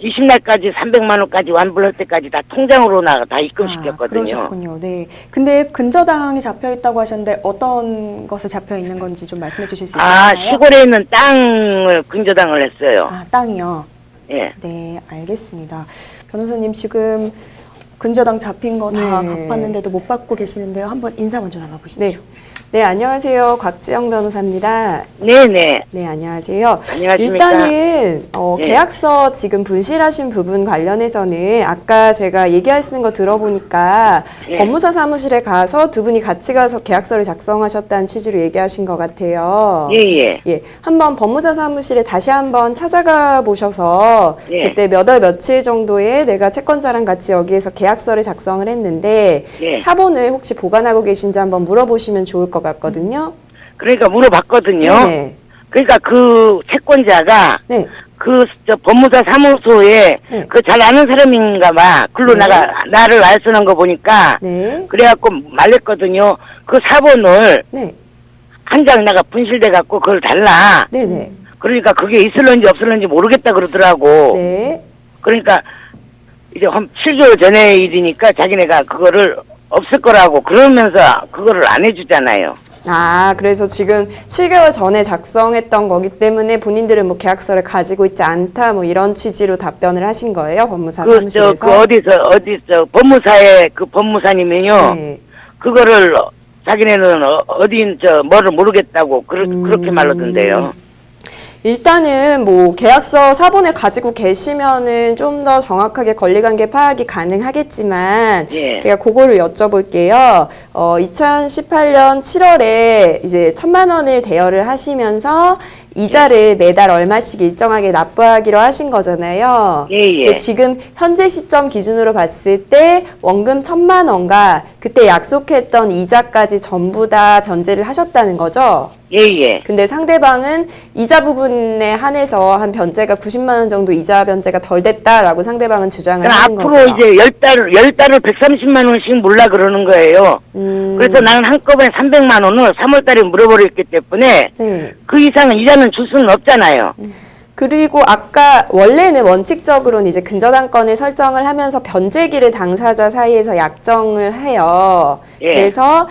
20날까지 300만 원까지 완불할 때까지 다 통장으로 다 입금시켰거든요. 그러셨군요. 네. 근데 근저당이 잡혀 있다고 하셨는데 어떤 것에 잡혀 있는 건지 좀 말씀해 주실 수 있을까요? 시골에 있는 땅을 근저당을 했어요. 아, 땅이요. 예. 네, 알겠습니다. 변호사님 지금 근저당 잡힌 거 다 네. 갚았는데도 못 받고 계시는데요. 한번 인사 먼저 나눠보시죠. 네. 네, 안녕하세요. 곽지영 변호사입니다. 네네. 네, 안녕하세요. 안녕하십니까. 일단은 네. 계약서 지금 분실하신 부분 관련해서는 아까 제가 얘기하시는 거 들어보니까 네. 법무사 사무실에 가서 두 분이 같이 가서 계약서를 작성하셨다는 취지로 얘기하신 것 같아요. 예예. 예, 한번 법무사 사무실에 다시 한번 찾아가 보셔서 예. 그때 몇 월 며칠 정도에 내가 채권자랑 같이 여기에서 계약서를 작성을 했는데 예. 사본을 혹시 보관하고 계신지 한번 물어보시면 좋을 것 같거든요. 그러니까 물어봤거든요. 네. 그러니까 그 채권자가 네. 저 법무사 사무소에 네. 그 잘 아는 사람인가 봐. 글로 네. 나를 알선한 거 보니까 네. 그래갖고 말렸거든요. 그 사본을 네. 한 장 내가 분실돼갖고 그걸 달라. 네네. 그러니까 그게 있을런지 없을런지 모르겠다 그러더라고. 네. 그러니까 이제 한 7개월 전의 일이니까 자기네가 그거를 없을 거라고 그러면서 그거를 안 해주잖아요. 아, 그래서 지금 7개월 전에 작성했던 거기 때문에 본인들은 뭐 계약서를 가지고 있지 않다 뭐 이런 취지로 답변을 하신 거예요, 법무사 사무실에서? 어디서 법무사의 그 법무사님이요. 네. 그거를 자기네는 어딘 뭐를 모르겠다고 그렇게 말하던데요. 일단은 뭐 계약서 사본을 가지고 계시면은 좀 더 정확하게 권리관계 파악이 가능하겠지만 예. 제가 그거를 여쭤볼게요. 2018년 7월에 이제 1,000만 원을 대여를 하시면서 이자를 매달 얼마씩 일정하게 납부하기로 하신 거잖아요. 예. 근데 지금 현재 시점 기준으로 봤을 때 원금 1,000만 원과 그때 약속했던 이자까지 전부 다 변제를 하셨다는 거죠? 예. 근데 상대방은 이자 부분에 한해서 한 변제가 90만 원 정도 이자 변제가 덜 됐다라고 상대방은 주장을 그럼 하는 앞으로 거고요. 이제 10달을 130만 원씩 몰라 그러는 거예요. 그래서 나는 한꺼번에 300만 원을 3월 달에 물어버렸기 때문에 네. 그 이상은 이자는 줄 수는 없잖아요. 그리고 아까 원래는 원칙적으로는 이제 근저당권을 설정을 하면서 변제기를 당사자 사이에서 약정을 해요. 예. 그래서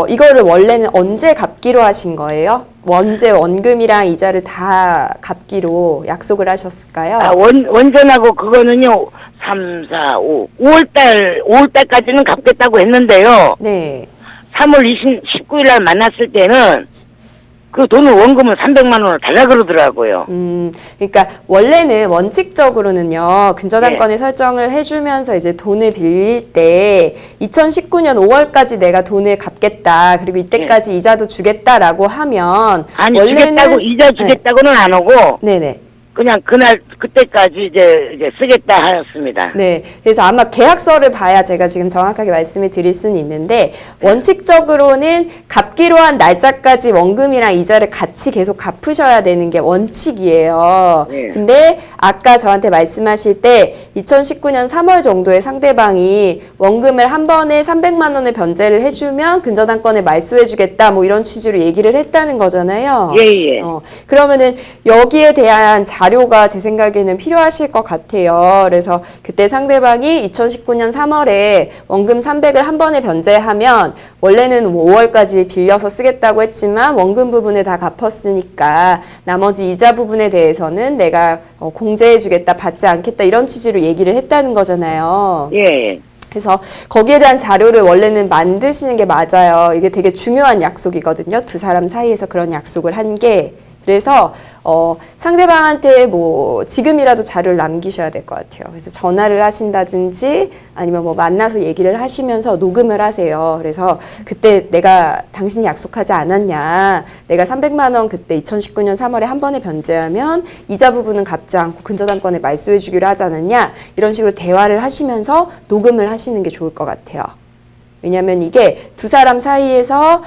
이거를 원래는 언제 갚기로 하신 거예요? 언제 원금이랑 이자를 다 갚기로 약속을 하셨을까요? 원전하고 그거는요, 3, 4, 5. 5월달까지는 갚겠다고 했는데요. 네. 3월 19일 날 만났을 때는 그 돈을 원금을 300만 원을 달라 그러더라고요. 그러니까 원래는 원칙적으로는요, 근저당권을 예. 설정을 해주면서 이제 돈을 빌릴 때 2019년 5월까지 내가 돈을 갚겠다. 그리고 이때까지 이자도 주겠다라고 하면 아니, 주겠다고, 이자 주겠다고는 안 오고, 네네. 그냥 그때까지 이제 쓰겠다 하였습니다. 네. 그래서 아마 계약서를 봐야 제가 지금 정확하게 말씀을 드릴 수는 있는데, 원칙적으로는 갚기로 한 날짜까지 원금이랑 이자를 같이 계속 갚으셔야 되는 게 원칙이에요. 네. 근데 아까 저한테 말씀하실 때 2019년 3월 정도에 상대방이 원금을 한 번에 300만 원을 변제를 해주면 근저당권을 말소해주겠다 뭐 이런 취지로 얘기를 했다는 거잖아요. 예. 그러면은 여기에 대한 자료가 제 생각에는 필요하실 것 같아요. 그래서 그때 상대방이 2019년 3월에 원금 300을 한 번에 변제하면 원래는 5월까지 빌려서 쓰겠다고 했지만 원금 부분을 다 갚았으니까 나머지 이자 부분에 대해서는 내가 공제해주겠다, 받지 않겠다 이런 취지로 얘기를 했다는 거잖아요. 예. 그래서 거기에 대한 자료를 원래는 만드시는 게 맞아요. 이게 되게 중요한 약속이거든요. 두 사람 사이에서 그런 약속을 한 게. 그래서 상대방한테 뭐 지금이라도 자료를 남기셔야 될 것 같아요. 그래서 전화를 하신다든지 아니면 뭐 만나서 얘기를 하시면서 녹음을 하세요. 그래서 그때 내가 당신이 약속하지 않았냐. 내가 300만 원 그때 2019년 3월에 한 번에 변제하면 이자 부분은 갚지 않고 근저당권에 말소해 주기로 하지 않았냐. 이런 식으로 대화를 하시면서 녹음을 하시는 게 좋을 것 같아요. 왜냐하면 이게 두 사람 사이에서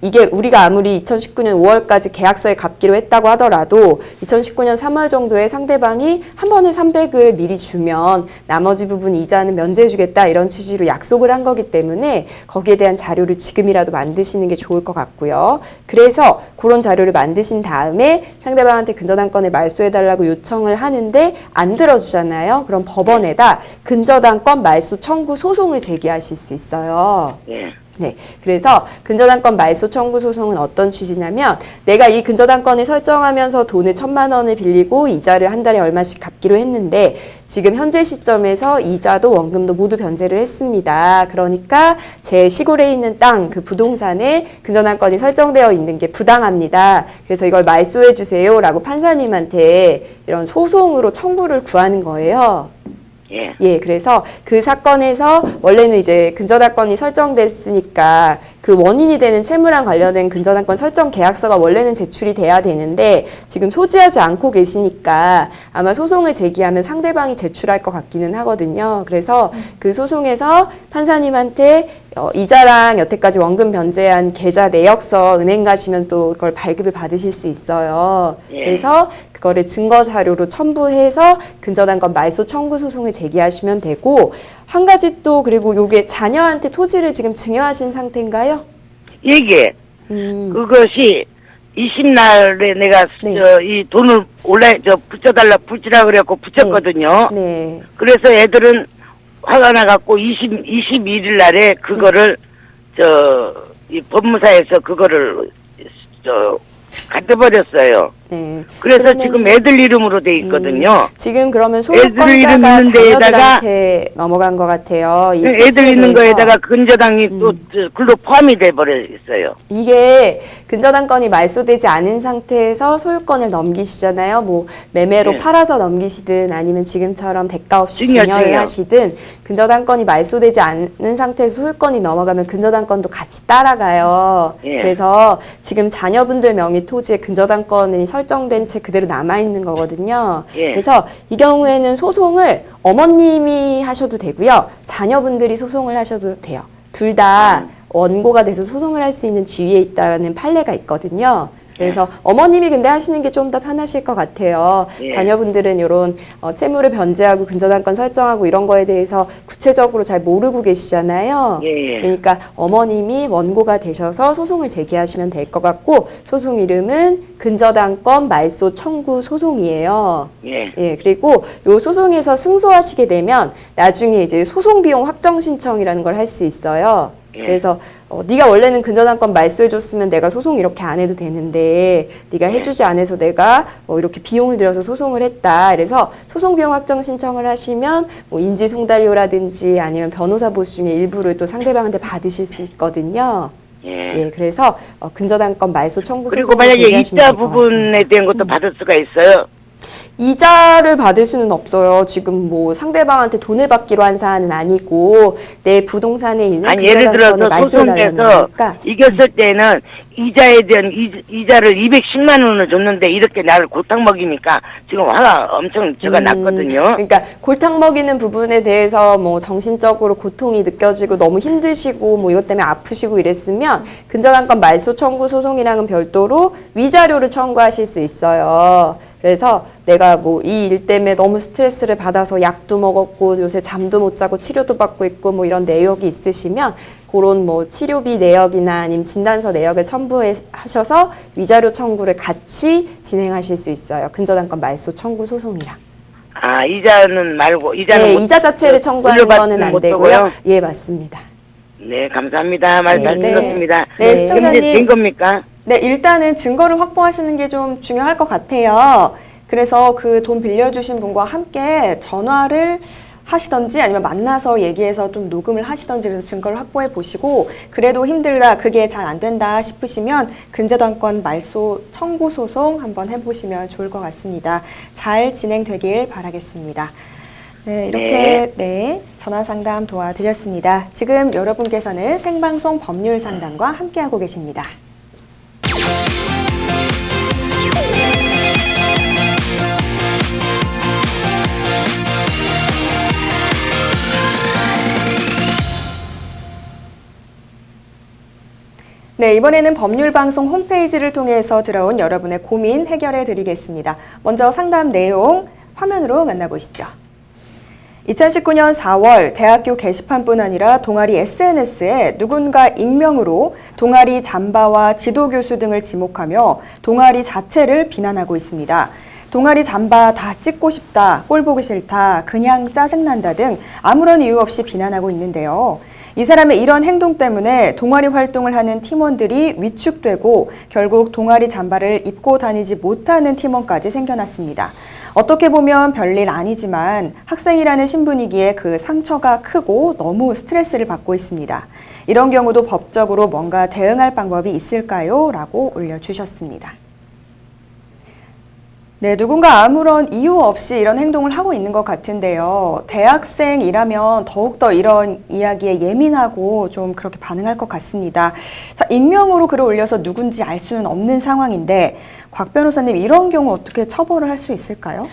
이게 우리가 아무리 2019년 5월까지 계약서에 갚기로 했다고 하더라도 2019년 3월 정도에 상대방이 한 번에 300을 미리 주면 나머지 부분 이자는 면제해 주겠다 이런 취지로 약속을 한 거기 때문에 거기에 대한 자료를 지금이라도 만드시는 게 좋을 것 같고요. 그래서 그런 자료를 만드신 다음에 상대방한테 근저당권을 말소해 달라고 요청을 하는데 안 들어주잖아요. 그럼 법원에다 근저당권 말소 청구 소송을 제기하실 수 있어요. 예. 네, 그래서 근저당권 말소 청구 소송은 어떤 취지냐면 내가 이 근저당권을 설정하면서 돈을 1,000만 원을 빌리고 이자를 한 달에 얼마씩 갚기로 했는데 지금 현재 시점에서 이자도 원금도 모두 변제를 했습니다. 그러니까 제 시골에 있는 땅, 그 부동산에 근저당권이 설정되어 있는 게 부당합니다. 그래서 이걸 말소해 주세요라고 판사님한테 이런 소송으로 청구를 구하는 거예요. 예. 예, 그래서 그 사건에서 원래는 이제 근저당권이 설정됐으니까 그 원인이 되는 채무랑 관련된 근저당권 설정 계약서가 원래는 제출이 돼야 되는데 지금 소지하지 않고 계시니까 아마 소송을 제기하면 상대방이 제출할 것 같기는 하거든요. 그래서 그 소송에서 판사님한테 이자랑 여태까지 원금 변제한 계좌 내역서 은행 가시면 또 그걸 발급을 받으실 수 있어요. 예. 그래서 그거를 증거 자료로 첨부해서 근저당권 말소 청구 소송을 제기하시면 되고 한 가지 또 그리고 요게 자녀한테 토지를 지금 증여하신 상태인가요? 이게 그것이 20날에 내가 네. 이 돈을 원래 붙여달라 그래갖고 붙였거든요. 네. 그래서 애들은 화가 나갖고 21일 날에 그거를 이 법무사에서 그거를 갖다 버렸어요. 네. 그래서 그러면- 지금 애들 이름으로 돼 있거든요. 지금 그러면 애들 이름 소유권자가 있는 데에다가- 자녀들한테 넘어간 것 같아요. 이 애들 토지에 있는 대해서. 거에다가 근저당이 또 글로 포함이 돼 버렸어요. 이게 근저당권이 말소되지 않은 상태에서 소유권을 넘기시잖아요. 뭐 매매로 네. 팔아서 넘기시든 아니면 지금처럼 대가 없이 증여, 증여를 증여. 하시든 근저당권이 말소되지 않은 상태에서 소유권이 넘어가면 근저당권도 같이 따라가요. 예. 그래서 지금 자녀분들 명의 토지에 근저당권이 설정된 채 그대로 남아있는 거거든요. 예. 그래서 이 경우에는 소송을 어머님이 하셔도 되고요. 자녀분들이 소송을 하셔도 돼요. 둘 다 원고가 돼서 소송을 할 수 있는 지위에 있다는 판례가 있거든요. 그래서 어머님이 근데 하시는 게 좀 더 편하실 것 같아요. 예. 자녀분들은 이런 채무를 변제하고 근저당권 설정하고 이런 거에 대해서 구체적으로 잘 모르고 계시잖아요. 예, 예. 그러니까 어머님이 원고가 되셔서 소송을 제기하시면 될 것 같고 소송 이름은 근저당권 말소 청구 소송이에요. 예. 예, 그리고 요 소송에서 승소하시게 되면 나중에 이제 소송 비용 확정 신청이라는 걸 할 수 있어요. 예. 그래서 네가 원래는 근저당권 말소해줬으면 내가 소송 이렇게 안 해도 되는데 네가 해주지 않아서 내가 이렇게 비용을 들여서 소송을 했다. 그래서 소송 비용 확정 신청을 하시면 뭐 인지 송달료라든지 아니면 변호사 보수 중에 일부를 또 상대방한테 받으실 수 있거든요. 예. 예, 그래서 근저당권 말소 청구 그리고 소송을 만약에 제기하시면 이자 될것 같습니다. 부분에 대한 것도 받을 수가 있어요. 이자를 받을 수는 없어요. 지금 뭐 상대방한테 돈을 받기로 한 사안은 아니고 내 부동산에 있는 아니 예를 근저당권을 들어서 말소해달라는 소송에서 거니까. 이겼을 때는 이자에 대한 이자를 210만 원을 줬는데 이렇게 나를 골탕 먹이니까 지금 화가 엄청 제가 났거든요. 그러니까 골탕 먹이는 부분에 대해서 뭐 정신적으로 고통이 느껴지고 너무 힘드시고 뭐 이것 때문에 아프시고 이랬으면 근저당권 말소 청구 소송이랑은 별도로 위자료를 청구하실 수 있어요. 그래서 내가 뭐 이 일 때문에 너무 스트레스를 받아서 약도 먹었고 요새 잠도 못 자고 치료도 받고 있고 뭐 이런 내역이 있으시면 그런 뭐 치료비 내역이나 아니면 진단서 내역을 첨부하셔서 위자료 청구를 같이 진행하실 수 있어요. 근저당권 말소 청구 소송이랑. 아 이자는 말고 이자는 네, 못- 이자 자체를 청구하는 물려받지는 거는 안 못하고요? 되고요. 예, 맞습니다. 네 감사합니다. 말 잘 네. 들었습니다. 네, 네. 시청자님. 된 겁니까? 네, 일단은 증거를 확보하시는 게 좀 중요할 것 같아요. 그래서 그 돈 빌려주신 분과 함께 전화를 하시던지 아니면 만나서 얘기해서 좀 녹음을 하시던지 그래서 증거를 확보해 보시고 그래도 힘들다, 그게 잘 안 된다 싶으시면 근저당권 말소 청구 소송 한번 해보시면 좋을 것 같습니다. 잘 진행되길 바라겠습니다. 네, 이렇게 네, 전화 상담 도와드렸습니다. 지금 여러분께서는 생방송 법률 상담과 함께하고 계십니다. 네, 이번에는 법률방송 홈페이지를 통해서 들어온 여러분의 고민 해결해 드리겠습니다. 먼저 상담 내용 화면으로 만나보시죠. 2019년 4월 대학교 게시판뿐 아니라 동아리 SNS에 누군가 익명으로 동아리 잠바와 지도교수 등을 지목하며 동아리 자체를 비난하고 있습니다. 동아리 잠바 다 찍고 싶다, 꼴 보기 싫다, 그냥 짜증난다 등 아무런 이유 없이 비난하고 있는데요. 이 사람의 이런 행동 때문에 동아리 활동을 하는 팀원들이 위축되고 결국 동아리 잠바를 입고 다니지 못하는 팀원까지 생겨났습니다. 어떻게 보면 별일 아니지만 학생이라는 신분이기에 그 상처가 크고 너무 스트레스를 받고 있습니다. 이런 경우도 법적으로 뭔가 대응할 방법이 있을까요? 라고 올려주셨습니다. 네, 누군가 아무런 이유 없이 이런 행동을 하고 있는 것 같은데요. 대학생이라면 더욱더 이런 이야기에 예민하고 좀 그렇게 반응할 것 같습니다. 자, 익명으로 글을 올려서 누군지 알 수는 없는 상황인데 곽 변호사님, 이런 경우 어떻게 처벌을 할 수 있을까요?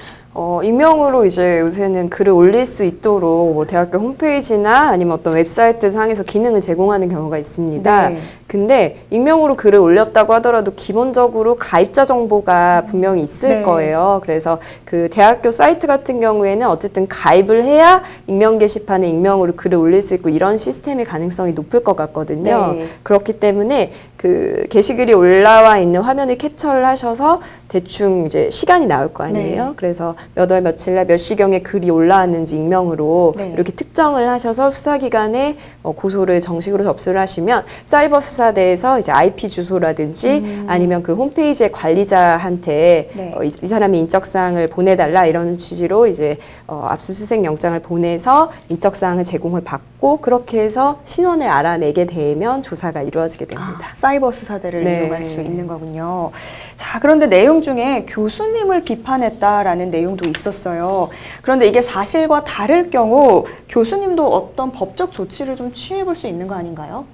익명으로 이제 요새는 글을 올릴 수 있도록 뭐 대학교 홈페이지나 아니면 어떤 웹사이트 상에서 기능을 제공하는 경우가 있습니다. 네. 근데 익명으로 글을 올렸다고 하더라도 기본적으로 가입자 정보가 분명히 있을 네. 거예요. 그래서 그 대학교 사이트 같은 경우에는 어쨌든 가입을 해야 익명 게시판에 익명으로 글을 올릴 수 있고 이런 시스템의 가능성이 높을 것 같거든요. 네. 그렇기 때문에 그 게시글이 올라와 있는 화면을 캡처를 하셔서 대충 이제 시간이 나올 거 아니에요. 네. 그래서 몇 월 며칠 날 몇 시경에 글이 올라왔는지 익명으로 네. 이렇게 특정을 하셔서 수사기관에 고소를 정식으로 접수를 하시면 사이버 수사대에서 이제 IP 주소라든지 아니면 그 홈페이지의 관리자한테 네. 이 사람의 인적사항을 보내달라 이런 취지로 이제 압수수색 영장을 보내서 인적사항을 제공을 받고 그렇게 해서 신원을 알아내게 되면 조사가 이루어지게 됩니다. 사이버 수사대를 네. 이용할 수 있는 거군요. 자, 그런데 내용 중에 교수님을 비판했다라는 내용도 있었어요. 그런데 이게 사실과 다를 경우 교수님도 어떤 법적 조치를 좀 취해볼 수 있는 거 아닌가요?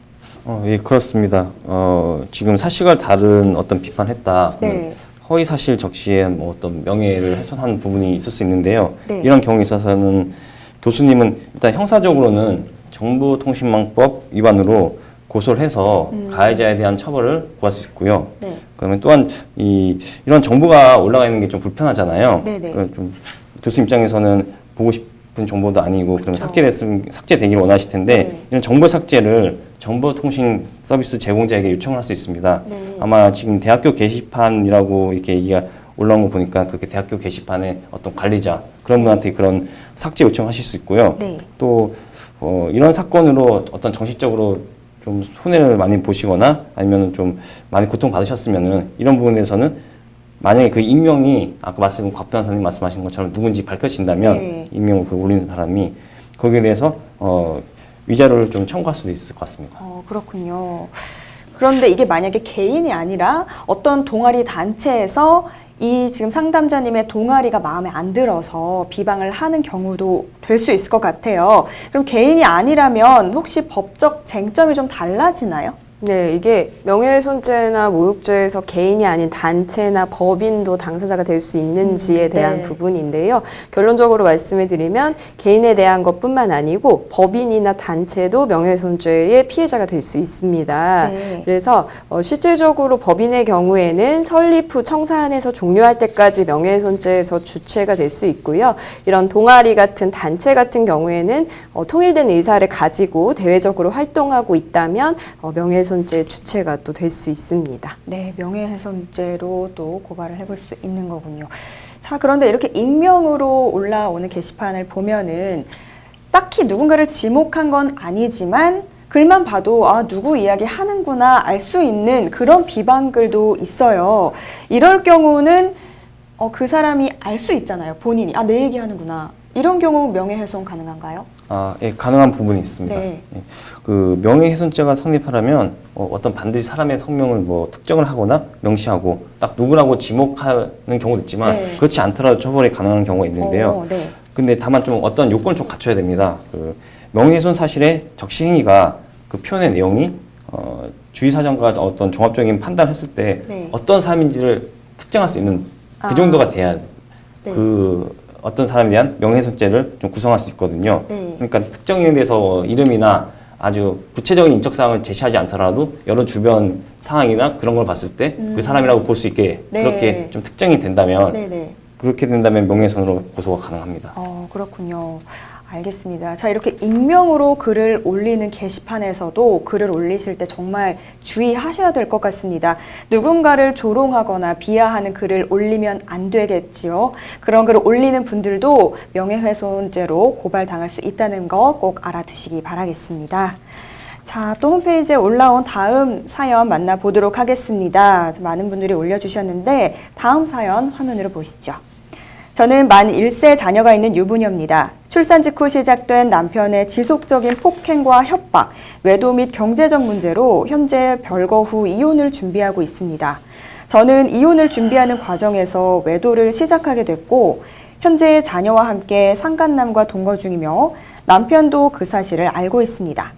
예, 그렇습니다. 지금 사실과 다른 어떤 비판했다. 네. 허위 사실 적시에 뭐 어떤 명예를 훼손한 부분이 있을 수 있는데요. 네. 이런 경우에 있어서는 교수님은 일단 형사적으로는 정보통신망법 위반으로 고소를 해서 가해자에 대한 처벌을 구할 수 있고요. 네. 그러면 또한 이런 정보가 올라가 있는 게 좀 불편하잖아요. 네네. 좀 교수 입장에서는 보고 싶은 정보도 아니고 그러면 그렇죠. 삭제되기를 원하실 텐데 네. 이런 정보 삭제를 정보통신 서비스 제공자에게 요청을 할 수 있습니다. 네. 아마 지금 대학교 게시판이라고 이렇게 얘기가 올라온 거 보니까 그렇게 대학교 게시판의 어떤 관리자 그런 분한테 그런 삭제 요청하실 수 있고요. 네. 또 이런 사건으로 어떤 정신적으로 좀 손해를 많이 보시거나 아니면 좀 많이 고통받으셨으면은 이런 부분에서는 만약에 그 익명이 아까 곽 변호사님 말씀하신 것처럼 누군지 밝혀진다면 네. 익명으로 그 올리는 사람이 거기에 대해서 위자료를 좀 청구할 수도 있을 것 같습니다. 그렇군요. 그런데 이게 만약에 개인이 아니라 어떤 동아리 단체에서 이 지금 상담자님의 동아리가 마음에 안 들어서 비방을 하는 경우도 될 수 있을 것 같아요. 그럼 개인이 아니라면 혹시 법적 쟁점이 좀 달라지나요? 네, 이게 명예훼손죄나 모욕죄에서 개인이 아닌 단체나 법인도 당사자가 될 수 있는지에 대한 네. 부분인데요. 결론적으로 말씀을 드리면 개인에 대한 것뿐만 아니고 법인이나 단체도 명예훼손죄의 피해자가 될 수 있습니다. 네. 그래서 실제적으로 법인의 경우에는 설립 후 청사안에서 종료할 때까지 명예훼손죄에서 주체가 될 수 있고요. 이런 동아리 같은 단체 같은 경우에는 통일된 의사를 가지고 대외적으로 활동하고 있다면 명예훼손죄의 주체가 또 될 수 있습니다. 네, 명예훼손죄로 또 고발을 해볼 수 있는 거군요. 자, 그런데 이렇게 익명으로 올라오는 게시판을 보면은 딱히 누군가를 지목한 건 아니지만 글만 봐도 누구 이야기 하는구나 알 수 있는 그런 비방글도 있어요. 이럴 경우는 그 사람이 알 수 있잖아요. 본인이 내 얘기 하는구나. 이런 경우 명예훼손 가능한가요? 예, 가능한 부분이 있습니다. 네. 예, 그 명예훼손죄가 성립하려면 어떤 반드시 사람의 성명을 뭐 특정을 하거나 명시하고 딱 누구라고 지목하는 경우도 있지만 네. 그렇지 않더라도 처벌이 가능한 경우가 있는데요. 네. 근데 다만 좀 어떤 요건을 좀 갖춰야 됩니다. 그 명예훼손 사실의 적시 행위가 그 표현의 내용이 주의 사정과 어떤 종합적인 판단을 했을 때 네. 어떤 사람인지를 특정할 수 있는 그 아. 정도가 돼야 네. 그 어떤 사람에 대한 명예훼손죄를 좀 구성할 수 있거든요. 네. 그러니까 특정인에 대해서 이름이나 아주 구체적인 인적 사항을 제시하지 않더라도 여러 주변 상황이나 그런 걸 봤을 때 그 사람이라고 볼 수 있게 네. 그렇게 좀 특정이 된다면 네네. 그렇게 된다면 명예훼손으로 고소가 가능합니다. 그렇군요. 알겠습니다. 자, 이렇게 익명으로 글을 올리는 게시판에서도 글을 올리실 때 정말 주의하셔야 될 것 같습니다. 누군가를 조롱하거나 비하하는 글을 올리면 안 되겠지요. 그런 글을 올리는 분들도 명예훼손죄로 고발당할 수 있다는 거 꼭 알아두시기 바라겠습니다. 자, 또 홈페이지에 올라온 다음 사연 만나보도록 하겠습니다. 많은 분들이 올려주셨는데 다음 사연 화면으로 보시죠. 저는 만 1세 자녀가 있는 유부녀입니다. 출산 직후 시작된 남편의 지속적인 폭행과 협박, 외도 및 경제적 문제로 현재 별거 후 이혼을 준비하고 있습니다. 저는 이혼을 준비하는 과정에서 외도를 시작하게 됐고 현재 자녀와 함께 상간남과 동거 중이며 남편도 그 사실을 알고 있습니다.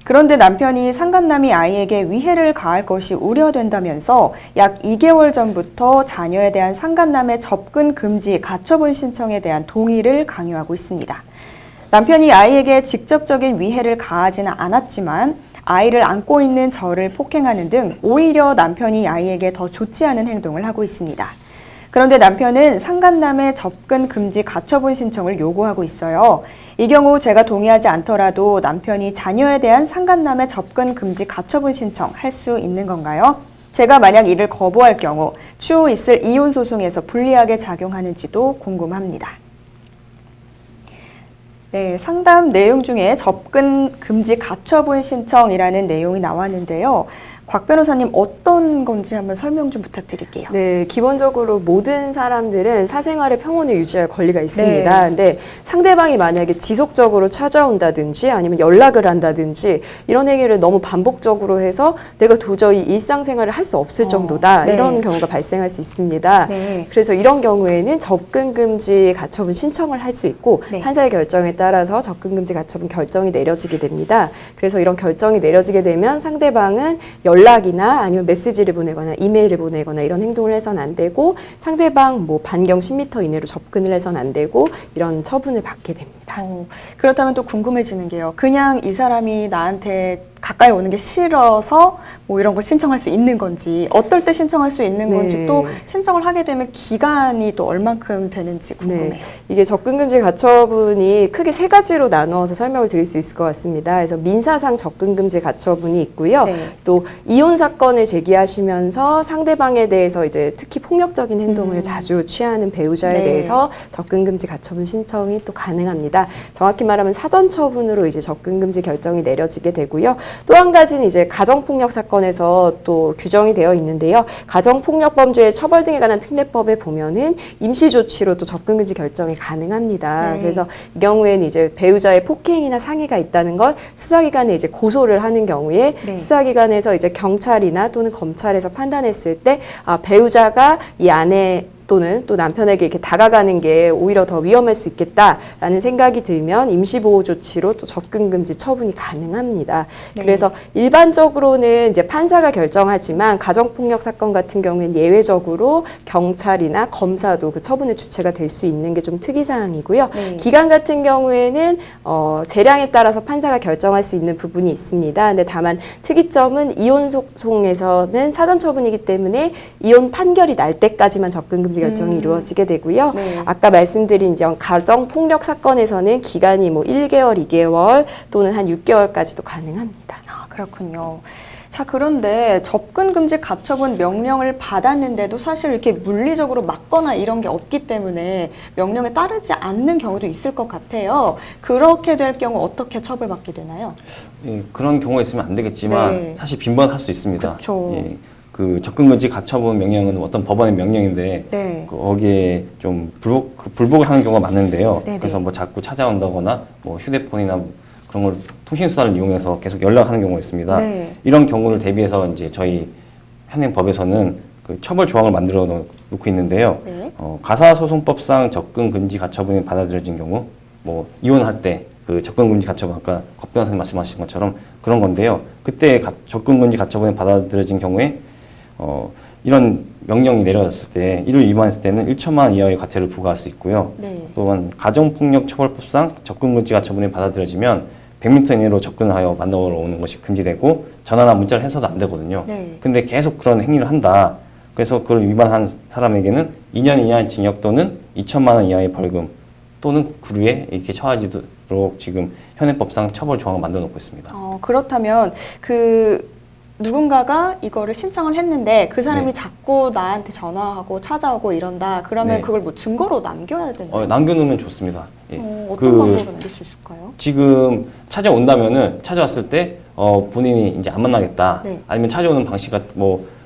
그런데 남편이 상간남이 아이에게 위해를 가할 것이 우려된다면서 약 2개월 전부터 자녀에 대한 상간남의 접근 금지 가처분 신청에 대한 동의를 강요하고 있습니다. 남편이 아이에게 직접적인 위해를 가하지는 않았지만 아이를 안고 있는 저를 폭행하는 등 오히려 남편이 아이에게 더 좋지 않은 행동을 하고 있습니다. 그런데 남편은 상간남의 접근 금지 가처분 신청을 요구하고 있어요. 이 경우 제가 동의하지 않더라도 남편이 자녀에 대한 상간남의 접근 금지 가처분 신청 할 수 있는 건가요? 제가 만약 이를 거부할 경우 추후 있을 이혼 소송에서 불리하게 작용하는지도 궁금합니다. 네, 상담 내용 중에 접근 금지 가처분 신청이라는 내용이 나왔는데요. 곽 변호사님 어떤 건지 한번 설명 좀 부탁드릴게요. 네, 기본적으로 모든 사람들은 사생활의 평온을 유지할 권리가 있습니다. 네. 근데 상대방이 만약에 지속적으로 찾아온다든지 아니면 연락을 한다든지 이런 행위를 너무 반복적으로 해서 내가 도저히 일상생활을 할 수 없을 정도다. 네. 이런 경우가 발생할 수 있습니다. 네. 그래서 이런 경우에는 접근금지 가처분 신청을 할 수 있고 네. 판사의 결정에 따라서 접근금지 가처분 결정이 내려지게 됩니다. 그래서 이런 결정이 내려지게 되면 상대방은 연락이나 아니면 메시지를 보내거나 이메일을 보내거나 이런 행동을 해서는 안 되고 상대방 뭐 반경 10m 이내로 접근을 해서는 안 되고 이런 처분을 받게 됩니다. 그렇다면 또 궁금해지는 게요. 그냥 이 사람이 나한테 가까이 오는 게 싫어서 뭐 이런 걸 신청할 수 있는 건지 어떨 때 신청할 수 있는 건지 네. 또 신청을 하게 되면 기간이 또 얼만큼 되는지 궁금해요. 네. 이게 접근금지 가처분이 크게 세 가지로 나누어서 설명을 드릴 수 있을 것 같습니다. 그래서 민사상 접근금지 가처분이 있고요. 네. 또 이혼 사건을 제기하시면서 상대방에 대해서 이제 특히 폭력적인 행동을 자주 취하는 배우자에 네. 대해서 접근금지 가처분 신청이 또 가능합니다. 정확히 말하면 사전 처분으로 이제 접근금지 결정이 내려지게 되고요. 또 한 가지는 이제 가정폭력 사건에서 또 규정이 되어 있는데요. 가정폭력 범죄의 처벌 등에 관한 특례법에 보면은 임시조치로 또 접근금지 결정이 가능합니다. 네. 그래서 이 경우에는 이제 배우자의 폭행이나 상해가 있다는 걸 수사기관에 이제 고소를 하는 경우에 네. 수사기관에서 이제 경찰이나 또는 검찰에서 판단했을 때 배우자가 이 아내 또는 또 남편에게 이렇게 다가가는 게 오히려 더 위험할 수 있겠다라는 생각이 들면 임시보호 조치로 또 접근금지 처분이 가능합니다. 네. 그래서 일반적으로는 이제 판사가 결정하지만 가정폭력 사건 같은 경우에는 예외적으로 경찰이나 검사도 그 처분의 주체가 될 수 있는 게 좀 특이사항이고요. 네. 기간 같은 경우에는 재량에 따라서 판사가 결정할 수 있는 부분이 있습니다. 근데 다만 특이점은 이혼 소송에서는 사전 처분이기 때문에 이혼 판결이 날 때까지만 접근금지 결정이 이루어지게 되고요. 네. 아까 말씀드린 이제 가정폭력 사건에서는 기간이 뭐 1개월, 2개월 또는 한 6개월까지도 가능합니다. 그렇군요. 자, 그런데 접근금지 가처분 명령을 받았는데도 사실 이렇게 물리적으로 막거나 이런 게 없기 때문에 명령에 따르지 않는 경우도 있을 것 같아요. 그렇게 될 경우 어떻게 처벌받게 되나요? 예, 그런 경우가 있으면 안 되겠지만 네. 사실 빈번할 수 있습니다. 그쵸. 예, 그 접근금지 가처분 명령은 어떤 법원의 명령인데 네. 거기에 좀 불복을 하는 경우가 많은데요. 네네. 그래서 뭐 자꾸 찾아온다거나 뭐 휴대폰이나 그런 걸 통신수단을 이용해서 계속 연락하는 경우가 있습니다. 네. 이런 경우를 대비해서 이제 저희 현행 법에서는 그 처벌 조항을 만들어 놓고 있는데요. 네. 가사소송법상 접근금지 가처분이 받아들여진 경우, 뭐 이혼할 때 그 접근금지 가처분 아까 법 변호사님 말씀하신 것처럼 그런 건데요. 그때 접근금지 가처분이 받아들여진 경우에 이런 명령이 내려졌을 때 이를 위반했을 때는 1천만 원 이하의 과태료를 부과할 수 있고요. 네. 또한 가정폭력처벌법상 접근금지 가처분이 받아들여지면 100m 이내로 접근하여 만나러 오는 것이 금지되고 전화나 문자를 해서도 안 되거든요. 네. 근데 계속 그런 행위를 한다. 그래서 그걸 위반한 사람에게는 2년 이하의 징역 또는 2천만 원 이하의 벌금 또는 구류에 이렇게 처하지도록 지금 현행법상 처벌 조항을 만들어 놓고 있습니다. 그렇다면 누군가가 이거를 신청을 했는데 그 사람이 네. 자꾸 나한테 전화하고 찾아오고 이런다. 그러면 네. 그걸 뭐 증거로 남겨야 되나요? 남겨놓으면 좋습니다. 예. 어떤 그 방법으로 남길 수 있을까요? 지금 찾아온다면은 찾아왔을 때 본인이 이제 안 만나겠다. 네. 아니면 찾아오는 방식이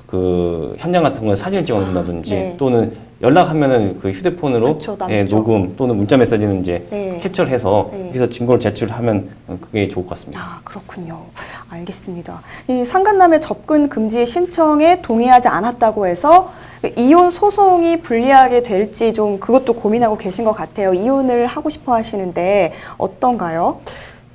그 현장 같은 걸 사진을 찍어놓는다든지 네. 또는 연락하면은 그 휴대폰으로 그쵸, 남죠. 녹음 또는 문자 메시지는 이제 네. 캡처를 해서 네. 여기서 증거를 제출하면 그게 좋을 것 같습니다. 그렇군요. 알겠습니다. 이 상간남의 접근 금지 신청에 동의하지 않았다고 해서 이혼 소송이 불리하게 될지 좀 그것도 고민하고 계신 것 같아요. 이혼을 하고 싶어 하시는데 어떤가요?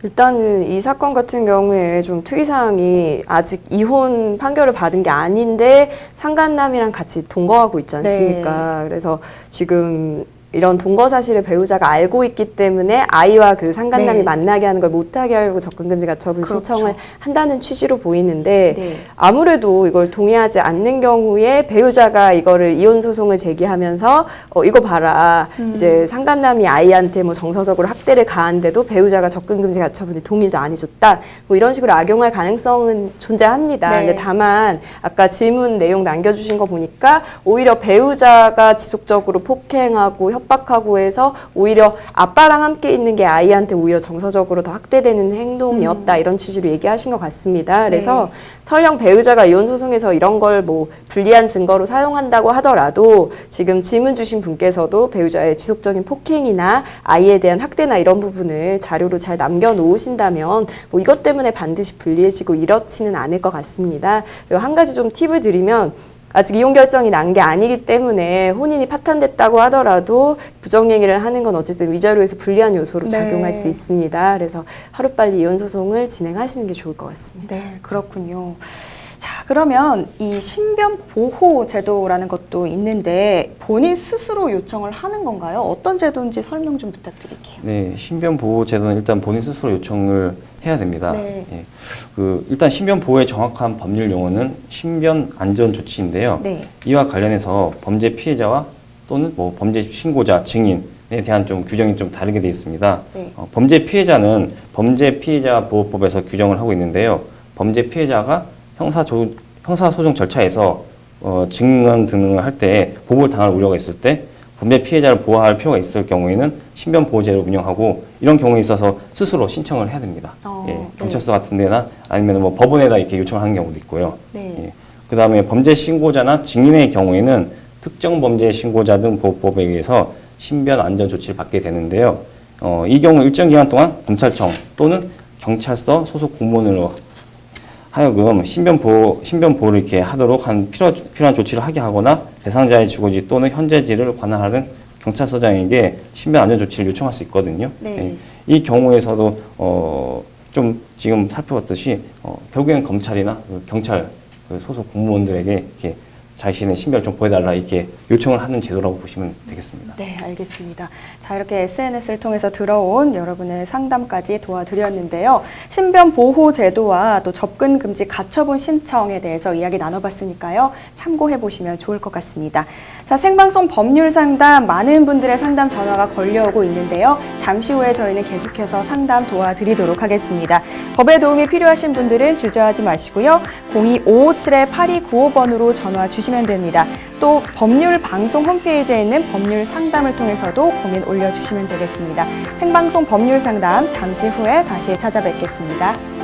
일단은 이 사건 같은 경우에 좀 특이사항이 아직 이혼 판결을 받은 게 아닌데 상간남이랑 같이 동거하고 있지 않습니까? 그래서 지금 이런 동거 사실을 배우자가 알고 있기 때문에 아이와 그 상간남이 네. 만나게 하는 걸 못하게 하려고 접근금지 가처분 그렇죠. 신청을 한다는 취지로 보이는데 네. 아무래도 이걸 동의하지 않는 경우에 배우자가 이거를 이혼 소송을 제기하면서 이거 봐라 이제 상간남이 아이한테 뭐 정서적으로 학대를 가한데도 배우자가 접근금지 가처분에 동의도 안 해줬다 뭐 이런 식으로 악용할 가능성은 존재합니다. 네. 근데 다만 아까 질문 내용 남겨주신 거 보니까 오히려 배우자가 지속적으로 폭행하고 협박하고 해서 오히려 아빠랑 함께 있는 게 아이한테 오히려 정서적으로 더 학대되는 행동이었다 이런 취지로 얘기하신 것 같습니다. 그래서 설령 배우자가 이혼 소송에서 이런 걸 뭐 불리한 증거로 사용한다고 하더라도 지금 질문 주신 분께서도 배우자의 지속적인 폭행이나 아이에 대한 학대나 이런 부분을 자료로 잘 남겨놓으신다면 뭐 이것 때문에 반드시 불리해지고 이렇지는 않을 것 같습니다. 그리고 한 가지 좀 팁을 드리면 아직 이혼 결정이 난 게 아니기 때문에 혼인이 파탄됐다고 하더라도 부정행위를 하는 건 어쨌든 위자료에서 불리한 요소로 작용할 수 있습니다. 그래서 하루빨리 이혼 소송을 진행하시는 게 좋을 것 같습니다. 네, 그렇군요. 자, 그러면 이 신변 보호 제도라는 것도 있는데 본인 스스로 요청을 하는 건가요? 어떤 제도인지 설명 좀 부탁드릴게요. 네, 신변 보호 제도는 일단 본인 스스로 요청을 해야 됩니다. 네. 예. 일단 신변 보호의 정확한 법률 용어는 신변 안전 조치인데요. 네. 이와 관련해서 범죄 피해자와 또는 뭐 범죄 신고자, 증인에 대한 좀 규정이 좀 다르게 되어 있습니다. 네. 범죄 피해자는 범죄 피해자 보호법에서 규정을 하고 있는데요. 범죄 피해자가 형사소송 절차에서 증언 등을 할 때 보복을 당할 우려가 있을 때 범죄 피해자를 보호할 필요가 있을 경우에는 신변 보호제를 운영하고 이런 경우에 있어서 스스로 신청을 해야 됩니다. 경찰서 같은 데나 아니면 뭐 법원에다 이렇게 요청을 하는 경우도 있고요. 네. 그다음에 범죄 신고자나 증인의 경우에는 특정 범죄 신고자 등 보호법에 의해서 신변 안전 조치를 받게 되는데요. 이 경우 일정 기간 동안 검찰청 또는 경찰서 소속 공무원으로 하여금 신변 보호를 이렇게 하도록 필요한 조치를 하게 하거나 대상자의 주거지 또는 현재지를 관할하는 경찰서장에게 신변 안전 조치를 요청할 수 있거든요. 네. 이 경우에서도 좀 지금 살펴봤듯이 결국에는 검찰이나 경찰 소속 공무원들에게 이렇게 자신의 신변을 좀 보여달라 이렇게 요청을 하는 제도라고 보시면 되겠습니다. 네, 알겠습니다. 자, 이렇게 SNS를 통해서 들어온 여러분의 상담까지 도와드렸는데요. 신변 보호 제도와 또 접근 금지 가처분 신청에 대해서 이야기 나눠봤으니까요. 참고해 보시면 좋을 것 같습니다. 자, 생방송 법률 상담 많은 분들의 상담 전화가 걸려오고 있는데요. 잠시 후에 저희는 계속해서 상담 도와드리도록 하겠습니다. 법에 도움이 필요하신 분들은 주저하지 마시고요. 02-557-8295번으로 전화 주시면 됩니다. 또 법률 방송 홈페이지에 있는 법률 상담을 통해서도 고민 올려주시면 되겠습니다. 생방송 법률 상담 잠시 후에 다시 찾아뵙겠습니다.